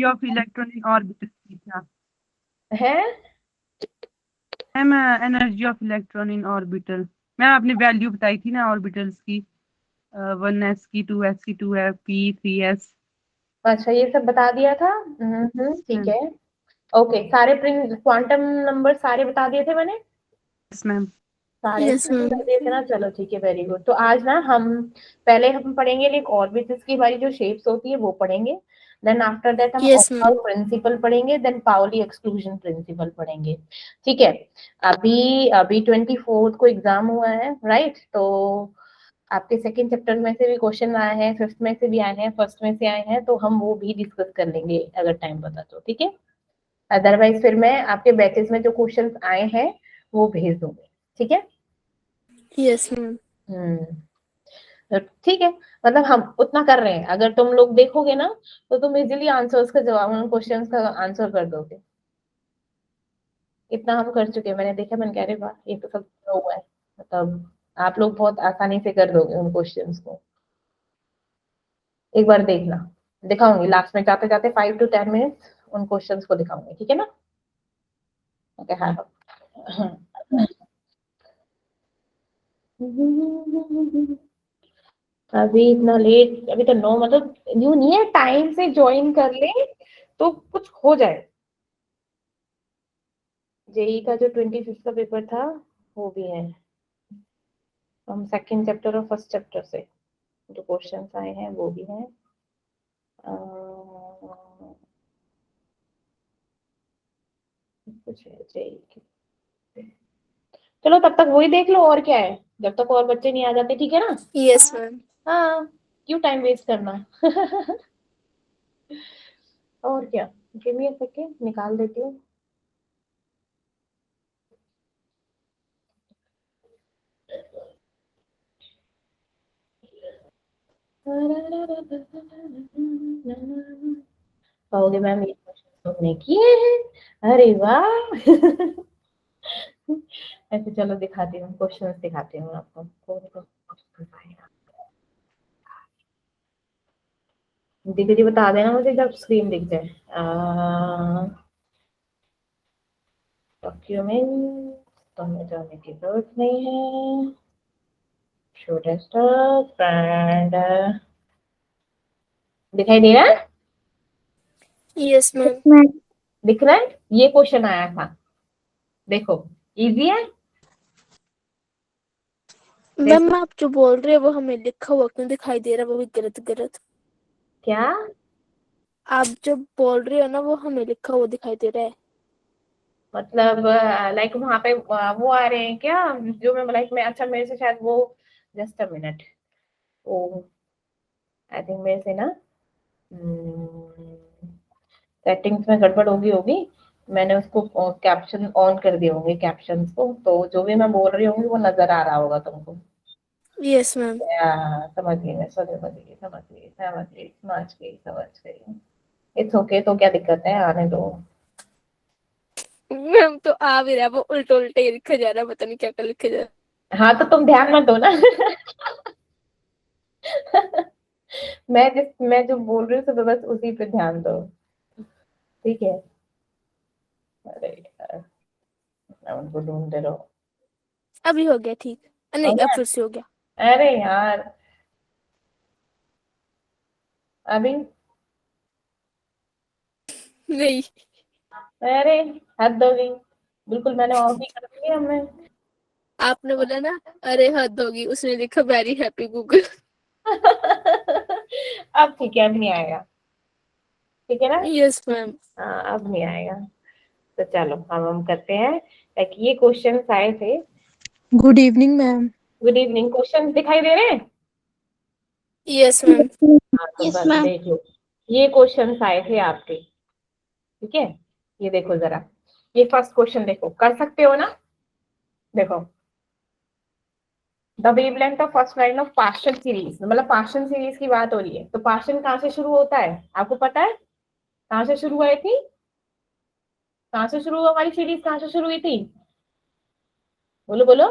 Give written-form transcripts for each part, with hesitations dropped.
Energy of electron in orbital की था है। Ma'am. Energy of electron in orbital ma'am, आपने वैल्यू बताई थी ना ऑर्बिटल्स की, 1s की, 2s की, 2f p 3s। अच्छा ये सब बता दिया था। ठीक है। ओके, सारे क्वांटम नंबर सारे बता दिए थे मैंने, यस मैम। सारे यस मैम। कर दिए थे ना। चलो ठीक है, वेरी गुड। तो आज ना हम पहले हम पढ़ेंगे लाइक ऑर्बिटल्स की हमारी जो शेप्स होती है वो पढ़ेंगे। देन आफ्टर दैट हम यस मैम। प्रिंसिपल पढ़ेंगे, देन पाउली एक्सक्लूजन प्रिंसिपल पढ़ेंगे। ठीक है। अभी अभी 24 को एग्जाम हुआ है, राइट? तो आपके सेकंड चैप्टर में से भी क्वेश्चन आए हैं, फिफ्थ में से भी आए हैं, फर्स्ट में से आए हैं, तो हम वो भी डिस्कस कर लेंगे अगर टाइम बता तो। ठीक है। अदरवाइज फिर मैं आपके बैचेस में जो क्वेश्चंस आए हैं वो भेज दूंगी। ठीक है। Yes ma'am. तो ठीक है। मतलब हम उतना कर रहे हैं, अगर तुम लोग देखोगे ना तो तुम इजीली आंसर्स का जवाब, उन क्वेश्चंस का आंसर कर दोगे। इतना हम कर चुके हैं, मैंने देखा, मैंने कह रहे वाह ये तो सब हुआ है। मतलब आप लोग बहुत आसानी से कर दोगे उन क्वेश्चंस को। एक बार देखना, दिखाऊंगी लास्ट में जाते जाते 5 to 10 मिनट्स उन क्वेश्चंस को दिखाऊंगी। ठीक है ना? ओके हाँ। अभी इतना लेट, अभी तो 9, मतलब यूं नहीं है, टाइम से ज्वाइन कर ले तो कुछ हो जाए। जेई का जो 25 का पेपर था वो भी है। हम सेकंड चैप्टर और फर्स्ट चैप्टर से जो क्वेश्चंस आए हैं वो भी हैं। कुछ है जेई की। चलो तब तक वही देख लो, और क्या है, जब तक और बच्चे नहीं आ जाते। ठीक है ना? Yes ma'am. हाँ, क्यों टाइम वेस्ट करना। और क्या, गिव मी अ सेकंड, निकाल देती हूँ। कहोगे मैम ये क्वेश्चन तुमने किए हैं, अरे वाह। ऐसे चलो दिखाती हूँ, क्वेश्चंस दिखाती हूँ आपको, कौन कौन क्वेश्चन आएगा। दीदी जी बता देना मुझे जब स्क्रीन दिख जाए। डॉक्यूमेंट तो हमें जाने की जरूरत नहीं है। शो डेस्कटॉप एंड दिखाई दे रहा है? Yes ma'am. दिख रहा है? ये क्वेश्चन आया था, देखो इजी है। मैम आप जो बोल रहे हो वो हमें लिखा हुआ क्यों दिखाई दे रहा है, वो भी गलत गलत। क्या? आप जो बोल रहे हो ना वो हमें लिखा हुआ दिखाई दे रहा है। मतलब लाइक वहां पे वो आ रहे हैं क्या, जो मैं लाइक मैं, अच्छा मेरे से शायद वो, just a minute, oh I think मेरे से ना सेटिंग्स में गड़बड़ होगी होगी। मैंने उसको कैप्शन ऑन कर दिए होंगे, कैप्शंस को, तो जो भी मैं बोल रही होंगी वो नजर आ रहा होगा तुमको। Yes ma'am. समझ गई मैं, समझ गई, समझ गई, समझ गई, समझ गई, समझ गई। इट्स ओके, तो क्या दिक्कत है, आने दो। मैम तो आ भी रहा है, वो उल्टे उल्टे ही लिखा जा रहा है, पता नहीं क्या क्या लिखा जा रहा हाँ तो तुम ध्यान मत दो ना। मैं जो बोल रही हूँ तो बस उसी पे ध्यान दो। ठीक है। अरे यार, मैं उनको ढूंढते रहो। है। अभी हो गया ठीक। हो नहीं अब गया? फिर से हो गया। अरे यार, अभी, नहीं, अरे हद हो गई, बिल्कुल मैंने ऑफ ही कर दिया हमें। आपने बोला ना अरे हद होगी, उसने लिखा वेरी हैप्पी गूगल। अब ठीक है, अब नहीं आएगा। ठीक है ना? Yes ma'am. हाँ अब नहीं आएगा। तो चलो हम करते हैं, लाइक ये क्वेश्चन आए थे। Good evening ma'am. Good evening. Question दिखाई दे रहे हैं? Yes ma'am. हाँ तो बस देख लो, ये क्वेश्चन आए थे आपके। ठीक है, ये देखो जरा, ये फर्स्ट क्वेश्चन देखो, कर सकते हो ना? देखो, the wavelength of first line of partial series, मतलब पार्शियल सीरीज की बात हो रही है, तो पार्शियल कहाँ से शुरू होता है आपको पता है? कहाँ से शुरू हुई थी? कहाँ से शुरू हुआ, हमारी सीरीज कहाँ से शुरू हुई थी? बोलो बोलो।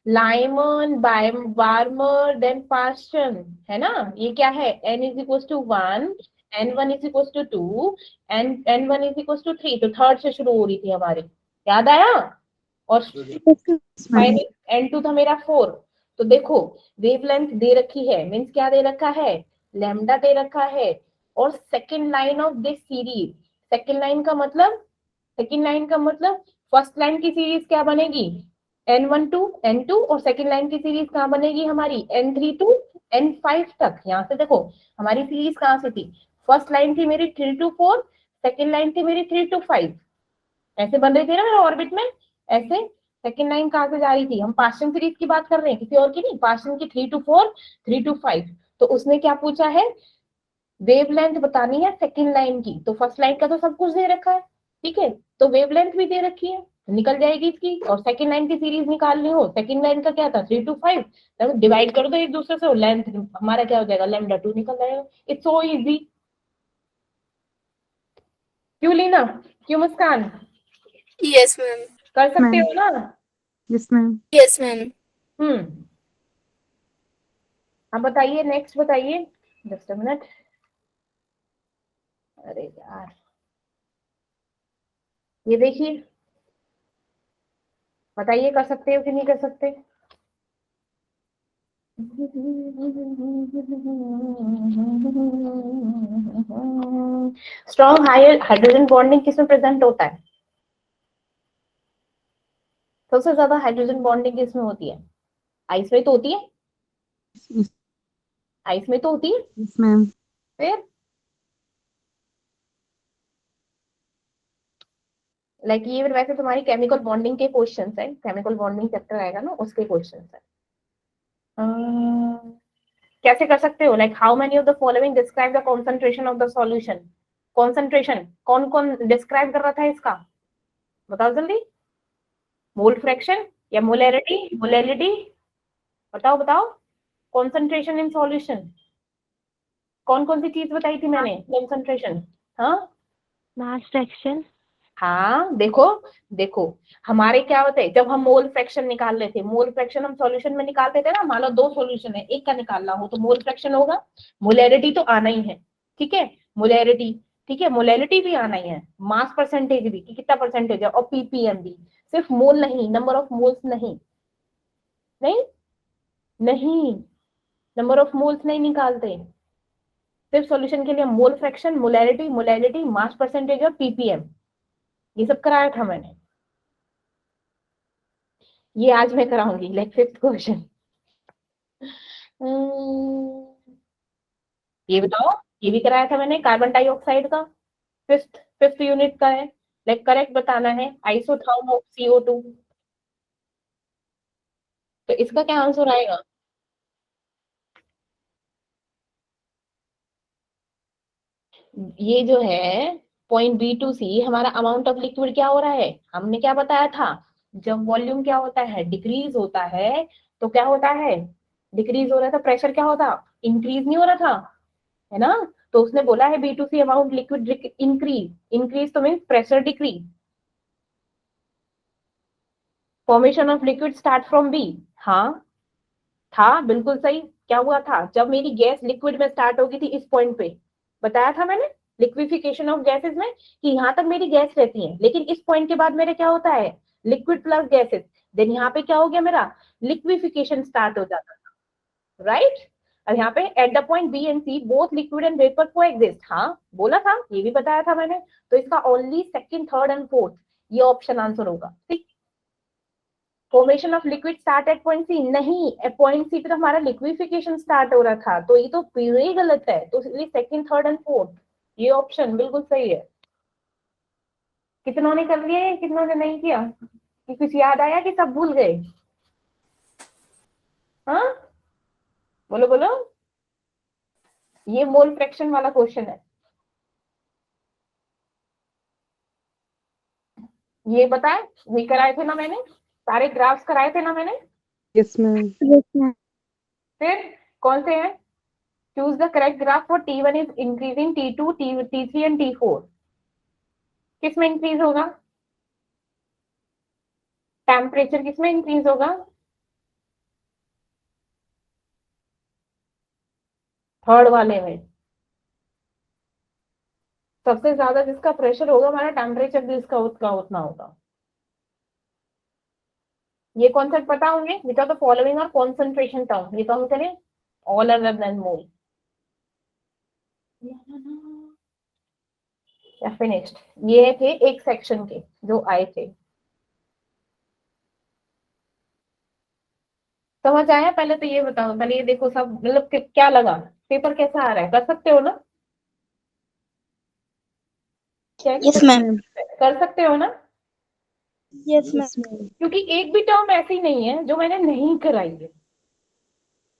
लाइमन, बार्मर, देन पास्चन, है ना। ये क्या है, n is equal to 1, n1 is equal to 2, n1 is equal to 3। तो थर्ड से शुरू हो रही थी हमारी, याद आया। और फाइनल n2 था मेरा 4। तो देखो वेवलेंथ दे रखी है, मीन्स क्या दे रखा है, लैम्डा दे रखा है। और second line of this series, second line का मतलब, सेकेंड लाइन का मतलब फर्स्ट लाइन की सीरीज क्या बनेगी, n1 टू n2, और सेकेंड लाइन की सीरीज कहाँ बनेगी हमारी, n3 टू n5 तक। यहाँ से देखो हमारी सीरीज कहाँ से थी, फर्स्ट लाइन थी मेरी 3 टू 4, सेकेंड लाइन थी मेरी 3 टू 5, ऐसे बन रही थी ना मेरे ऑर्बिट में। ऐसे सेकेंड लाइन कहाँ से जा रही थी, हम पास्चन सीरीज की बात कर रहे हैं, किसी और की नहीं, पास्चन की 3 टू 4, 3 टू 5। तो उसने क्या पूछा है, वेवलेंथ बतानी है सेकेंड लाइन की। तो फर्स्ट लाइन का तो सब कुछ दे रखा है, ठीक है, तो वेवलेंथ भी दे रखी है, निकल जाएगी इसकी। और सेकेंड लाइन की सीरीज निकालनी हो, सेकेंड लाइन का क्या था 3 टू 5, तो डिवाइड कर दो एक दूसरे से, लेंथ हमारा क्या हो जाएगा, लैम्डा 2 निकल जाएगा। It's so easy. क्यों लीना, क्यों मुस्कान, यस मैम। कर सकते मैम। हो ना। Yes ma'am. Yes ma'am. Hmm, अब बताइए, नेक्स्ट बताइए, जस्ट अ मिनट। अरे यार, ये देखिए, बताइए कर सकते हो कि नहीं कर सकते। स्ट्रॉन्ग हाइड्रोजन बॉन्डिंग किसमें प्रेजेंट होता है, सबसे ज्यादा हाइड्रोजन बॉन्डिंग किसमें होती है, आइस में तो होती है, आइस में तो होती है। Yes ma'am. फिर लाइक ये वैसे तुम्हारी केमिकल बॉन्डिंग के क्वेश्चंस है, केमिकल बॉन्डिंग चैप्टर आएगा ना, उसके क्वेश्चंस है। कैसे कर सकते हो, like how many of the following describe the concentration of the solution. Concentration कौन कौन डिस्क्राइब कर रहा था इसका, बताओ जल्दी। मोल फ्रैक्शन या मोलैरिटी, मोलैलिटी, बताओ बताओ। कॉन्सेंट्रेशन इन सॉल्यूशन, कौन कौन सी चीज बताई थी मैंने, कॉन्सेंट्रेशन। हाँ मास फ्रैक्शन। हाँ, देखो देखो, हमारे क्या होते हैं, जब हम मोल फ्रैक्शन निकाल रहे थे, मोल फ्रैक्शन हम सॉल्यूशन में निकालते थे ना, मान लो 2 सॉल्यूशन है, एक का निकालना हो तो मोल फ्रैक्शन होगा, मोलैरिटी तो आना ही है, ठीक है, मोलैरिटी, ठीक है, मोलैलिटी भी आना ही है, मास परसेंटेज भी कि कितना परसेंटेज है, और पीपीएम भी। सिर्फ मोल नहीं, नंबर ऑफ मोल्स नहीं, नहीं नहीं, नंबर ऑफ मोल्स नहीं निकालते, सिर्फ सॉल्यूशन के लिए mole fraction, molarity, molality, mass percentage और पीपीएम, ये सब कराया था मैंने। ये आज मैं कराऊंगी, लाइक 5th क्वेश्चन। ये बताओ, ये भी कराया था मैंने, कार्बन डाइऑक्साइड का, फिफ्थ फिफ्थ यूनिट का है, लाइक करेक्ट बताना है, आइसोथर्म ऑफ CO2। तो इसका क्या आंसर आएगा, ये जो है पॉइंट B2C, हमारा अमाउंट ऑफ लिक्विड क्या हो रहा है, हमने क्या बताया था, जब वॉल्यूम क्या होता है, डिक्रीज होता है, तो क्या होता है, डिक्रीज हो रहा था, प्रेशर क्या होता, इंक्रीज नहीं हो रहा था, है ना। तो उसने बोला है B2C amount liquid increase, increase तो means pressure decrease, formation of liquid start from B. हाँ था, बिल्कुल सही। क्या हुआ था, जब मेरी गैस लिक्विड में स्टार्ट होगी थी इस पॉइंट पे, बताया था मैंने, लिक्विफिकेशन ऑफ गैसेस में, कि यहाँ तक मेरी गैस रहती है, लेकिन इस पॉइंट के बाद मेरे क्या होता है, लिक्विड प्लस गैसेस, देन यहाँ पे क्या हो गया मेरा, लिक्विफिकेशन स्टार्ट हो जाता था, राइट। अब यहाँ पे at the point B and C both liquid and vapour coexist, हाँ बोला था, ये भी बताया था मैंने। तो इसका only second, third and fourth, ये ऑप्शन आंसर होगा, ठीक। Formation of liquid start at point C, नहीं, एट पॉइंट सी पे तो हमारा लिक्विफिकेशन स्टार्ट हो रहा था, तो ये तो पूरे गलत है, तो इसलिए सेकंड, थर्ड एंड फोर्थ, ये ऑप्शन बिल्कुल सही है। कितनों ने कर लिया है, कितनों ने नहीं किया, कि कुछ याद आया कि सब भूल गए, हाँ बोलो बोलो। ये मोल फ्रैक्शन वाला क्वेश्चन है, ये बताए, ये कराए थे ना मैंने, सारे ग्राफ्स कराए थे ना मैंने। Yes ma'am. Yes ma'am. फिर कौन से हैं, choose the correct graph for T1 is increasing, T2, T3 and T4, किस में इंक्रीज होगा, टेम्परेचर किस में इंक्रीज होगा, थर्ड वाले में सबसे ज्यादा जिसका प्रेशर होगा हमारा टेम्परेचर भी उसका उतना उतना होगा। ये कॉन्सेप्ट पता होंगे, विच आर द फॉलोइंग और कॉन्सेंट्रेशन टर्म, ये तो हम करें ऑल अदर देन मोल या फिनिश्ड। ये थे एक सेक्शन के जो आए थे, समझ आया? पहले तो ये बताओ, पहले ये देखो सब, मतलब क्या लगा, पेपर कैसा आ रहा है, कर सकते हो ना? Yes ma'am. कर सकते हो ना? Yes ma'am. क्योंकि एक भी टर्म ऐसी नहीं है जो मैंने नहीं कराई है,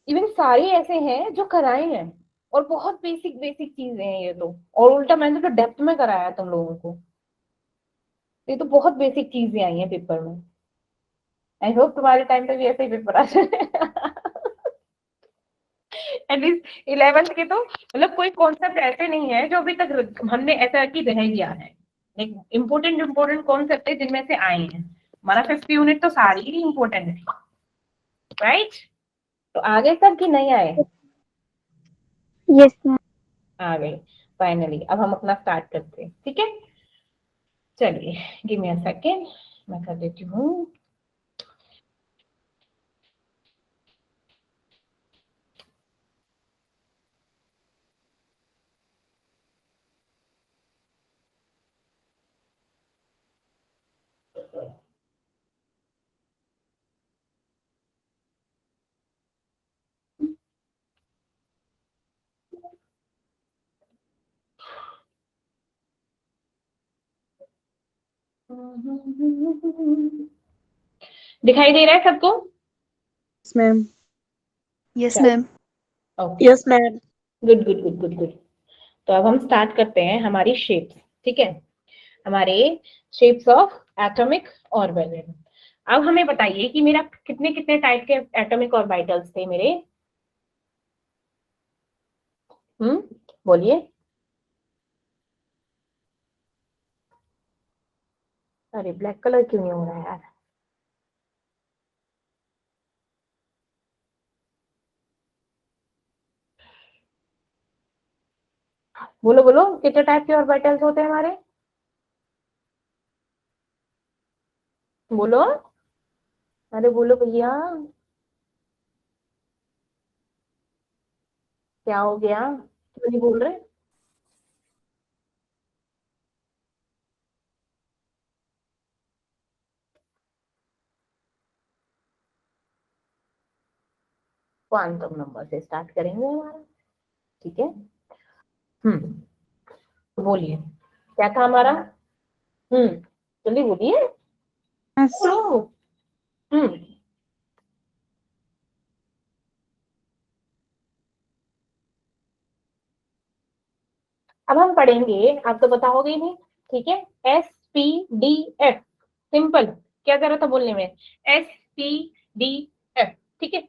इवन सारे ऐसे हैं जो कराए हैं, और बहुत बेसिक बेसिक चीजें हैं ये तो, और उल्टा मैंने तो डेप्थ में कराया तुम लोगों को। ये तो बहुत बेसिक चीजें आई हैं पेपर में। आई होप तुम्हारे टाइम पे भी ऐसे ही पेपर आ जाए एटलीस्ट 11th के तो, मतलब कोई कॉन्सेप्ट ऐसे नहीं है जो अभी तक हमने ऐसा कि रह गया है। एक इम्पोर्टेंट इम्पोर्टेंट कॉन्सेप्ट है जिनमें से आए हैं। हमारा 50 यूनिट तो सारी ही इम्पोर्टेंट है, राइट? तो आगे सब की नहीं आए? Yes ma'am. आ गए फाइनली। अब हम अपना स्टार्ट करते हैं, ठीक है? चलिए गिव मी अ सेकेंड, मैं कर देती हूँ। दिखाई दे रहा है सबको? Yes ma'am. Yes ma'am. Okay, yes ma'am. Good good good good good. तो अब हम स्टार्ट करते हैं हमारी शेप्स, ठीक है? हमारे शेप्स ऑफ एटॉमिक ऑर्बिटल। अब हमें बताइए कि मेरा कितने कितने टाइप के एटॉमिक ऑर्बिटल्स थे मेरे? बोलिए। अरे ब्लैक कलर क्यों नहीं हो रहा है यार? बोलो बोलो, कितने टाइप के ऑर्बिटल्स होते हैं हमारे? बोलो, अरे बोलो भैया, क्या हो गया, क्यों नहीं बोल रहे? क्वांटम नंबर से स्टार्ट करेंगे हमारा, ठीक है? बोलिए, क्या था हमारा? जल्दी बोलिए। बोलो। हम्म अब हम पढ़ेंगे, आप तो बताओगे ही नहीं, ठीक है? SPDF, सिंपल, क्या जरा था बोलने में? SPDF, ठीक है?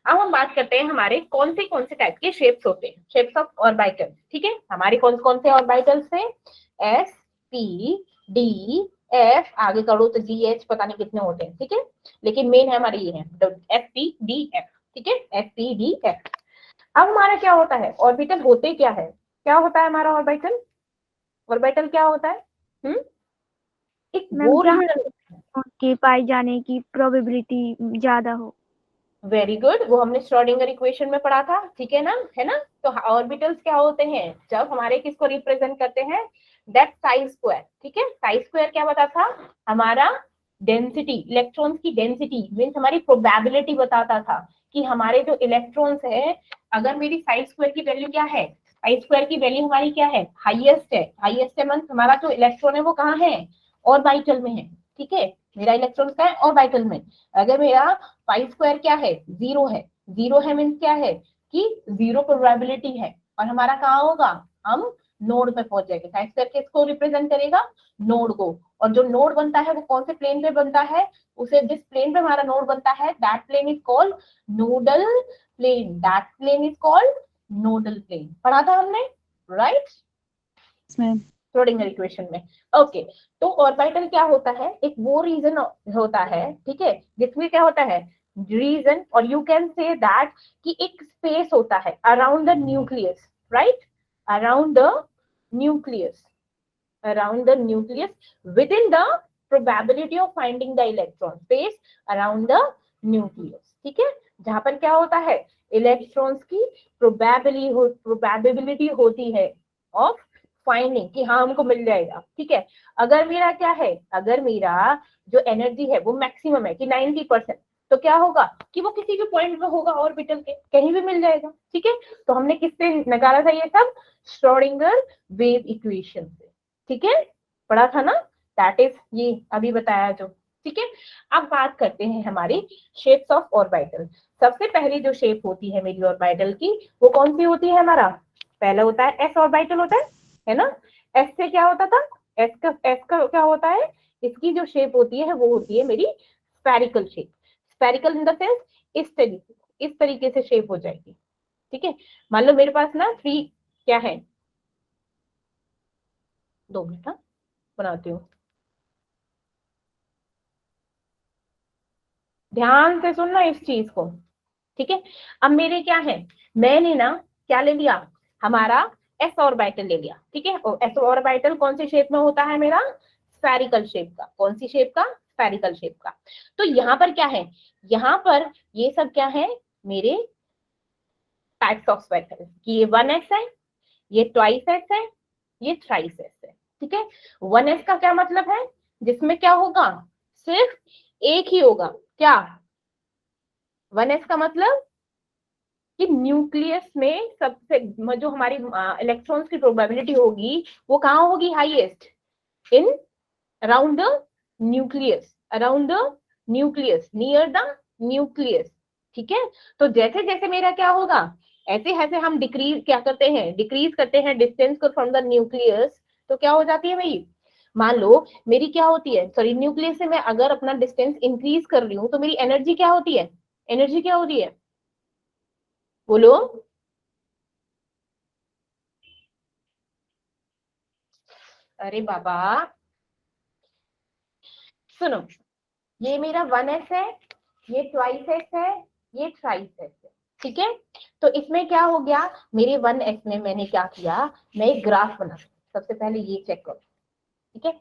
अब हम बात करते हैं हमारे कौन से टाइप के शेप्स होते हैं, शेप्स ऑफ ऑर्बिटल्स, ठीक है? हमारे कौन से ऑर्बिटल्स थे? SPDF, आगे करो तो GH पता नहीं कितने होते हैं, ठीक है? लेकिन मेन है हमारे ये है SPDF, ठीक है? SPDF। अब हमारा क्या होता है, ऑर्बिटल होते क्या है, क्या होता है हमारा ऑर्बिटल? ऑर्बिटल क्या होता है? एक वो रीजन, के पाए जाने की प्रोबेबिलिटी ज्यादा हो। वेरी गुड, वो हमने श्रोडिंगर इक्वेशन में पढ़ा था, ठीक है ना? है ना? तो ऑर्बिटल्स क्या होते हैं, जब हमारे किसको रिप्रेजेंट करते हैं? दैट साई स्क्वायर, ठीक है? साई स्क्वायर क्या बताता था? हमारा डेंसिटी, इलेक्ट्रॉन्स की डेंसिटी मीन्स हमारी प्रोबेबिलिटी बताता था कि हमारे जो इलेक्ट्रॉन्स है, अगर मेरी साई स्क्वायर की वैल्यू क्या है, साई स्क्वायर की वैल्यू हमारी क्या है? हाईएस्ट है। हाईएस्ट है मीन्स हमारा जो इलेक्ट्रॉन है वो कहाँ है? ऑर्बिटल में है, ठीक है? मेरा इलेक्ट्रॉन का है ऑर्बिटल में। अगर मेरा पाई स्क्वायर क्या है? 0 है। 0 है मीन्स क्या है कि 0 प्रोबेबिलिटी है, और हमारा कहाँ होगा? हम नोड पे पहुंच जाएंगे। साई स्क्वायर किसको रिप्रेजेंट करेगा? नोड को। और जो नोड बनता है वो कौन से प्लेन पे बनता है? उसे जिस प्लेन पे हमारा नोड बनता है, that plane is called nodal plane. That plane is called nodal plane, पढ़ा था हमने, राइट? मैम। श्रोडिंगर इक्वेशन में। ओके, तो ऑर्बिटल क्या होता है? एक वो रीजन होता है, ठीक है, जिसमें क्या होता है? रीजन, और यू कैन से दैट कि एक स्पेस होता है around the nucleus, right, around the nucleus, around the nucleus within the probability of finding the electron space around the nucleus, ठीक है, जहां पर क्या होता है, इलेक्ट्रॉन्स की प्रोबेबिलिटी होती है ऑफ फाइंडिंग कि हाँ हमको मिल जाएगा, ठीक है। अगर मेरा क्या है, अगर मेरा जो एनर्जी है वो मैक्सिमम है कि 90%, तो क्या होगा कि वो किसी भी पॉइंट में होगा ऑर्बिटल के, कहीं भी मिल जाएगा, ठीक है। तो हमने किससे निकाला था ये सब, श्रोडिंगर वेव इक्वेशन से, ठीक है, पढ़ा था ना, दैट इज ये अभी बताया जो, ठीक है। अब बात करते हैं हमारी शेप्स ऑफ ऑर्बिटल। सबसे पहली जो शेप होती है मेरी ऑर्बिटल की वो कौन सी होती है, हमारा पहला होता है एस ऑर्बिटल होता है ना। एस से क्या होता था, एस का क्या होता है, इसकी जो शेप होती है वो होती है मेरी spherical shape, spherical in the sense इस तरीके से शेप हो जाएगी, ठीक है। मान लो मेरे पास ना 3 क्या है, 2 मिनट बनाती हूँ, ध्यान से सुनना इस चीज को, ठीक है। अब मेरे क्या है, मैंने ना क्या ले लिया, हमारा एस ऑर्बिटल ले लिया, ठीक है। और एस ऑर्बिटल कौन सी शेप में होता है मेरा, स्फेरिकल शेप का, कौन सी शेप का, स्फेरिकल शेप का। तो यहाँ पर क्या है, यहाँ पर ये सब क्या है मेरे टाइप्स ऑफ ऑर्बिटल कि ये 1s है, ये 2s है, ये 3s है, ठीक है। 1s का क्या मतलब है, जिसमें क्या होगा, सिर्फ एक ही होगा, क्या 1s का मतलब कि न्यूक्लियस में सबसे जो हमारी इलेक्ट्रॉन्स की प्रोबेबिलिटी होगी वो कहाँ होगी, highest in around the nucleus, around the nucleus, near the nucleus, ठीक है। तो जैसे जैसे मेरा क्या होगा, ऐसे ऐसे हम डिक्रीज क्या करते हैं, डिक्रीज करते हैं डिस्टेंस को फ्रॉम द न्यूक्लियस, तो क्या हो जाती है भाई, मान लो मेरी क्या होती है, सॉरी न्यूक्लियस से मैं अगर अपना डिस्टेंस इंक्रीज कर रही हूँ तो मेरी एनर्जी क्या होती है, एनर्जी क्या होती है, बोलो, अरे बाबा सुनो, ये मेरा 1s है, ये 2s है, ये 3s है, ठीक है। तो इसमें क्या हो गया, मेरे 1s में मैंने क्या किया, मैं एक ग्राफ बना, सबसे पहले ये चेक करो, ठीक है।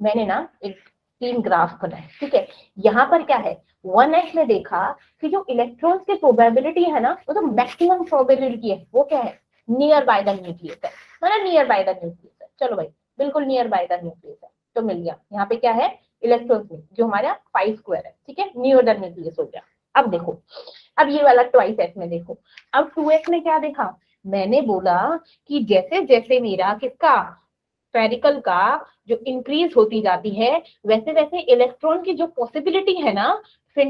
मैंने ना एक 3 ग्राफ बनाए, ठीक है। यहाँ पर क्या है, 1s में देखा कि जो इलेक्ट्रॉन्स की प्रोबेबिलिटी है ना, वो तो मैक्सिमम प्रोबेबिलिटी है, वो क्या है, नियर बाय द न्यूक्लियस है, मतलब नियर बाय द न्यूक्लियस है, चलो भाई बिल्कुल नियर बाय द न्यूक्लियस है, तो मिल गया। यहाँ पे क्या है, इलेक्ट्रॉन्स में जो हमारा 5 स्क्वायर है, ठीक है, नियर द न्यूक्लियस हो गया। अब देखो, अब ये वाला 2s में देखो, अब 2s में क्या देखा, मैंने बोला कि जैसे जैसे मेरा किसका, स्फेरिकल का जो इंक्रीज होती जाती है, वैसे वैसे इलेक्ट्रॉन की जो पॉसिबिलिटी है ना फिर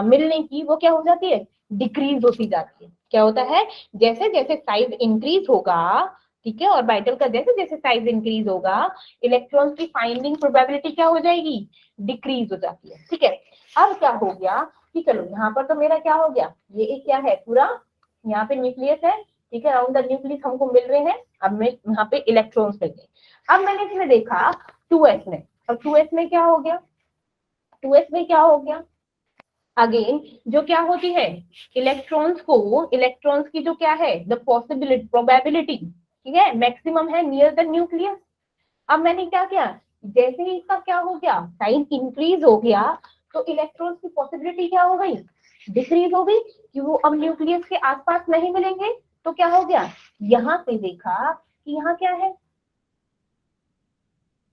मिलने की, वो क्या हो जाती है, डिक्रीज होती जाती है। क्या होता है, जैसे जैसे साइज इंक्रीज होगा, ठीक है, ऑर्बिटल का जैसे जैसे साइज इंक्रीज होगा, इलेक्ट्रॉन्स की फाइंडिंग प्रोबेबिलिटी क्या हो जाएगी, डिक्रीज हो जाती है, ठीक है। अब क्या हो गया कि चलो यहाँ पर तो मेरा क्या हो गया, ये एक क्या है पूरा, यहाँ पे न्यूक्लियस है, ठीक है, अराउंड द न्यूक्लियस हमको मिल रहे हैं, अब मैं यहाँ पे इलेक्ट्रॉन्स मिल गए। अब मैंने इसमें देखा 2s में, अब 2s में क्या हो गया, 2s में क्या हो गया, अगेन जो क्या होती है, इलेक्ट्रॉन्स की जो क्या है, द पॉसिबिलिटी प्रोबेबिलिटी, ठीक है, मैक्सिमम है नियर द न्यूक्लियस। अब मैंने क्या किया, जैसे ही इसका क्या हो गया, साइज इंक्रीज हो गया, तो इलेक्ट्रॉन्स की पॉसिबिलिटी क्या हो गई, डिक्रीज हो गई, कि वो अब न्यूक्लियस के आसपास नहीं मिलेंगे। तो क्या हो गया, यहाँ पे देखा कि यहाँ क्या है,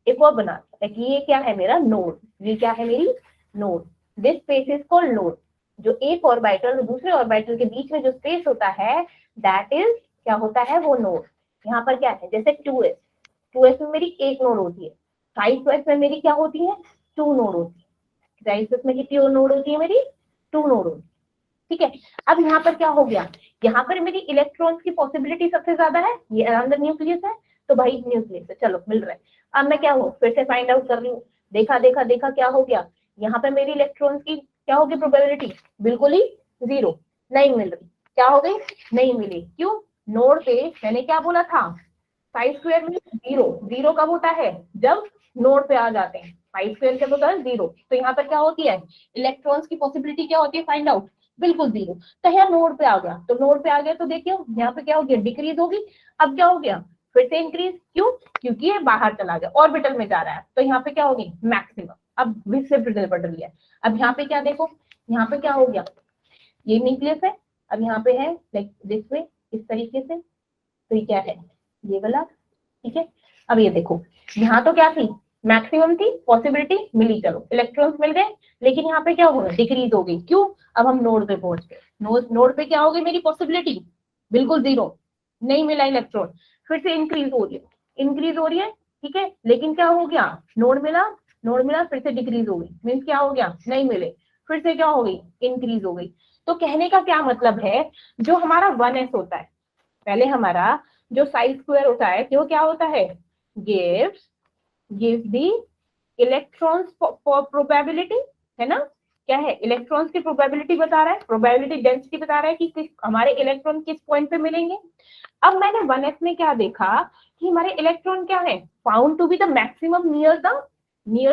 एक और बना कि ये क्या है मेरा नोड, ये क्या है मेरी node, this space is called node. जो एक ऑर्बिटल और दूसरे ऑर्बिटल के बीच में जो स्पेस होता है दैट इज क्या होता है, वो नोड। यहाँ पर क्या है, जैसे 2s में मेरी एक नोड होती है, 5s में मेरी क्या होती है, 2 नोड होती है, 5s में कितनी नोड होती है मेरी, 2 नोड होती है, ठीक है। अब यहाँ पर क्या हो गया, यहाँ पर मेरी इलेक्ट्रॉन्स की पॉसिबिलिटी सबसे ज्यादा है, ये अराउंड द न्यूक्लियस है, तो भाई न्यूक्लियस है, चलो मिल रहा है। अब मैं क्या हूँ, फिर से फाइंड आउट कर रही हूँ, देखा देखा देखा क्या हो गया, यहाँ पे मेरी इलेक्ट्रॉन्स की क्या होगी प्रोबेबिलिटी, बिल्कुल ही 0, नहीं मिल रही, क्या हो गई, नहीं मिली, क्यों, नोड पे मैंने क्या बोला था, 5 स्क्वायर में 0 कब होता है, जब नोड पे आ जाते हैं, पाई स्क्वायर क्या होता है 0। तो यहाँ पर क्या होती है, इलेक्ट्रॉन्स की पॉसिबिलिटी क्या होती है फाइंड आउट, बिल्कुल 0। तो यहाँ नोड पे आ गया, तो नोड पे आ गया तो देखिए यहाँ पे क्या हो गया, डिक्रीज होगी। अब क्या हो गया, फिर से इंक्रीज, क्यों, क्योंकि ये बाहर चला गया, ऑर्बिटल में जा रहा है, तो यहाँ पे क्या होगी मैक्सिमम। अब विसिप्टल बटन लिया। अब यहाँ पे क्या देखो, यहाँ पे क्या हो गया, ये न्यूक्लियस है, अब यहाँ पे है लाइक दिस वे, इस तरीके से, तो ये क्या है, ये वाला, ठीक है। अब ये देखो, यहाँ तो क्या थी, मैक्सिमम थी, पॉसिबिलिटी मिली, चलो इलेक्ट्रॉन्स मिल गए, लेकिन यहाँ पे क्या हो गया, डिक्रीज हो गई, क्यों, अब हम नोड पे पहुंच गए। नोड पे क्या हो गई मेरी पॉसिबिलिटी, बिल्कुल 0, नहीं मिला इलेक्ट्रॉन, फिर से इंक्रीज हो रही है, इंक्रीज हो रही है, ठीक है, लेकिन क्या हो गया, नोड मिला, फिर से डिक्रीज हो गई, मीन्स क्या हो गया, नहीं मिले, फिर से क्या हो गई, इंक्रीज हो गई। तो कहने का क्या मतलब है, जो हमारा 1s होता है, पहले हमारा जो साइड स्क्वायर होता है, तो क्या होता है, gives the electrons probability, है ना, क्या है, इलेक्ट्रॉन्स की प्रोबेबिलिटी बता रहा है, प्रोबेबिलिटी डेंसिटी बता रहा है कि हमारे इलेक्ट्रॉन किस पॉइंट पे मिलेंगे। अब मैंने 1s में क्या देखा कि हमारे इलेक्ट्रॉन क्या है, found to be the maximum near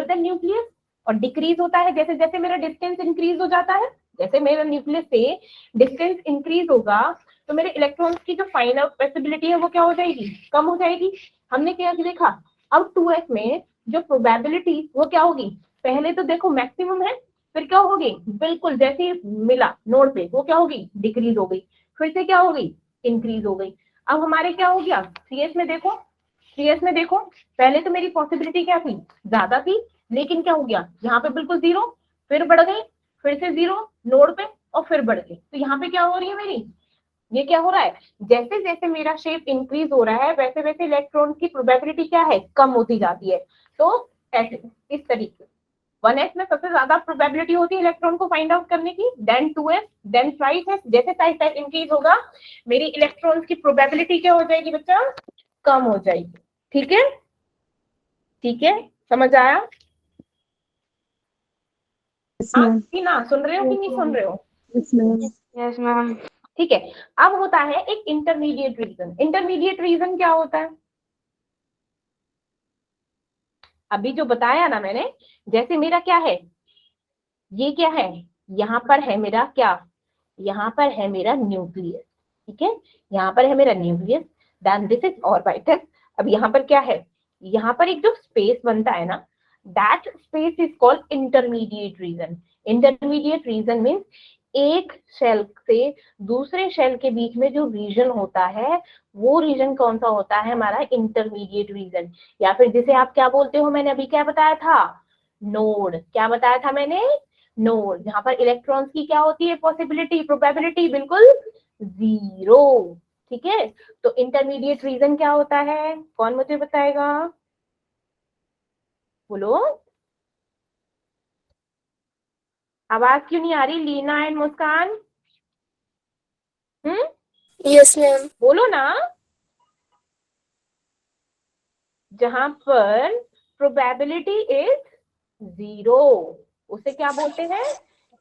the nucleus, और डिक्रीज होता है जैसे जैसे मेरा डिस्टेंस इंक्रीज हो जाता है, जैसे मेरा न्यूक्लियस से डिस्टेंस इंक्रीज होगा तो मेरे इलेक्ट्रॉन्स की जो फाइनल पॉसिबिलिटी है वो क्या हो जाएगी, कम हो जाएगी। हमने क्या देखा, अब 2s में जो प्रोबेबिलिटी वो क्या होगी, पहले तो देखो मैक्सिमम है, फिर क्या होगी, बिल्कुल जैसे ही मिला नोड पे वो क्या होगी, डिक्रीज हो गई, फिर से क्या हो गई, इंक्रीज हो गई। अब हमारे क्या हो गया, 3s में देखो पहले तो मेरी पॉसिबिलिटी क्या थी, ज्यादा थी, लेकिन क्या हो गया, यहाँ पे बिल्कुल 0, फिर बढ़ गई, फिर से 0 नोड पे, और फिर बढ़ गई। तो यहाँ पे क्या हो रही है मेरी, ये क्या हो रहा है, जैसे जैसे मेरा शेप इंक्रीज हो रहा है वैसे वैसे इलेक्ट्रॉन की प्रोबेबिलिटी क्या है, कम होती जाती है। तो ऐसे इस तरीके 1s में सबसे ज्यादा प्रोबेबिलिटी होती है इलेक्ट्रॉन को फाइंड आउट करने की, देन 2s, देन 5s। जैसे साइज इंक्रीज होगा मेरी इलेक्ट्रॉन्स की प्रोबेबिलिटी क्या हो जाएगी बच्चा, कम हो जाएगी। ठीक है, ठीक है, समझ आया? हाँ कि ना, सुन रहे हो कि नहीं सुन रहे हो? Yes, ma'am. ठीक है। अब होता है एक इंटरमीडिएट रीजन। इंटरमीडिएट रीजन क्या होता है, अभी जो बताया ना मैंने, जैसे मेरा क्या है, ये क्या है, यहाँ पर है मेरा क्या, यहाँ पर है मेरा न्यूक्लियस, ठीक है, यहाँ पर है मेरा nucleus, then this is orbital. अब यहाँ पर क्या है, यहाँ पर एक जो स्पेस बनता है ना, that space is called intermediate region. Intermediate region means एक शेल से दूसरे शेल के बीच में जो रीजन होता है वो रीजन कौन सा होता है, हमारा इंटरमीडिएट रीजन, या फिर जिसे आप क्या बोलते हो, मैंने अभी क्या बताया था, नोड। क्या बताया था मैंने, नोड, जहां पर इलेक्ट्रॉन्स की क्या होती है, पॉसिबिलिटी, प्रोबेबिलिटी बिल्कुल 0। ठीक है, तो इंटरमीडिएट रीजन क्या होता है, कौन मुझे बताएगा, बोलो, आवाज क्यों नहीं आ रही, Leena and Muskan? Yes ma'am. बोलो ना। जहां पर प्रोबेबिलिटी इज 0 उसे क्या बोलते हैं,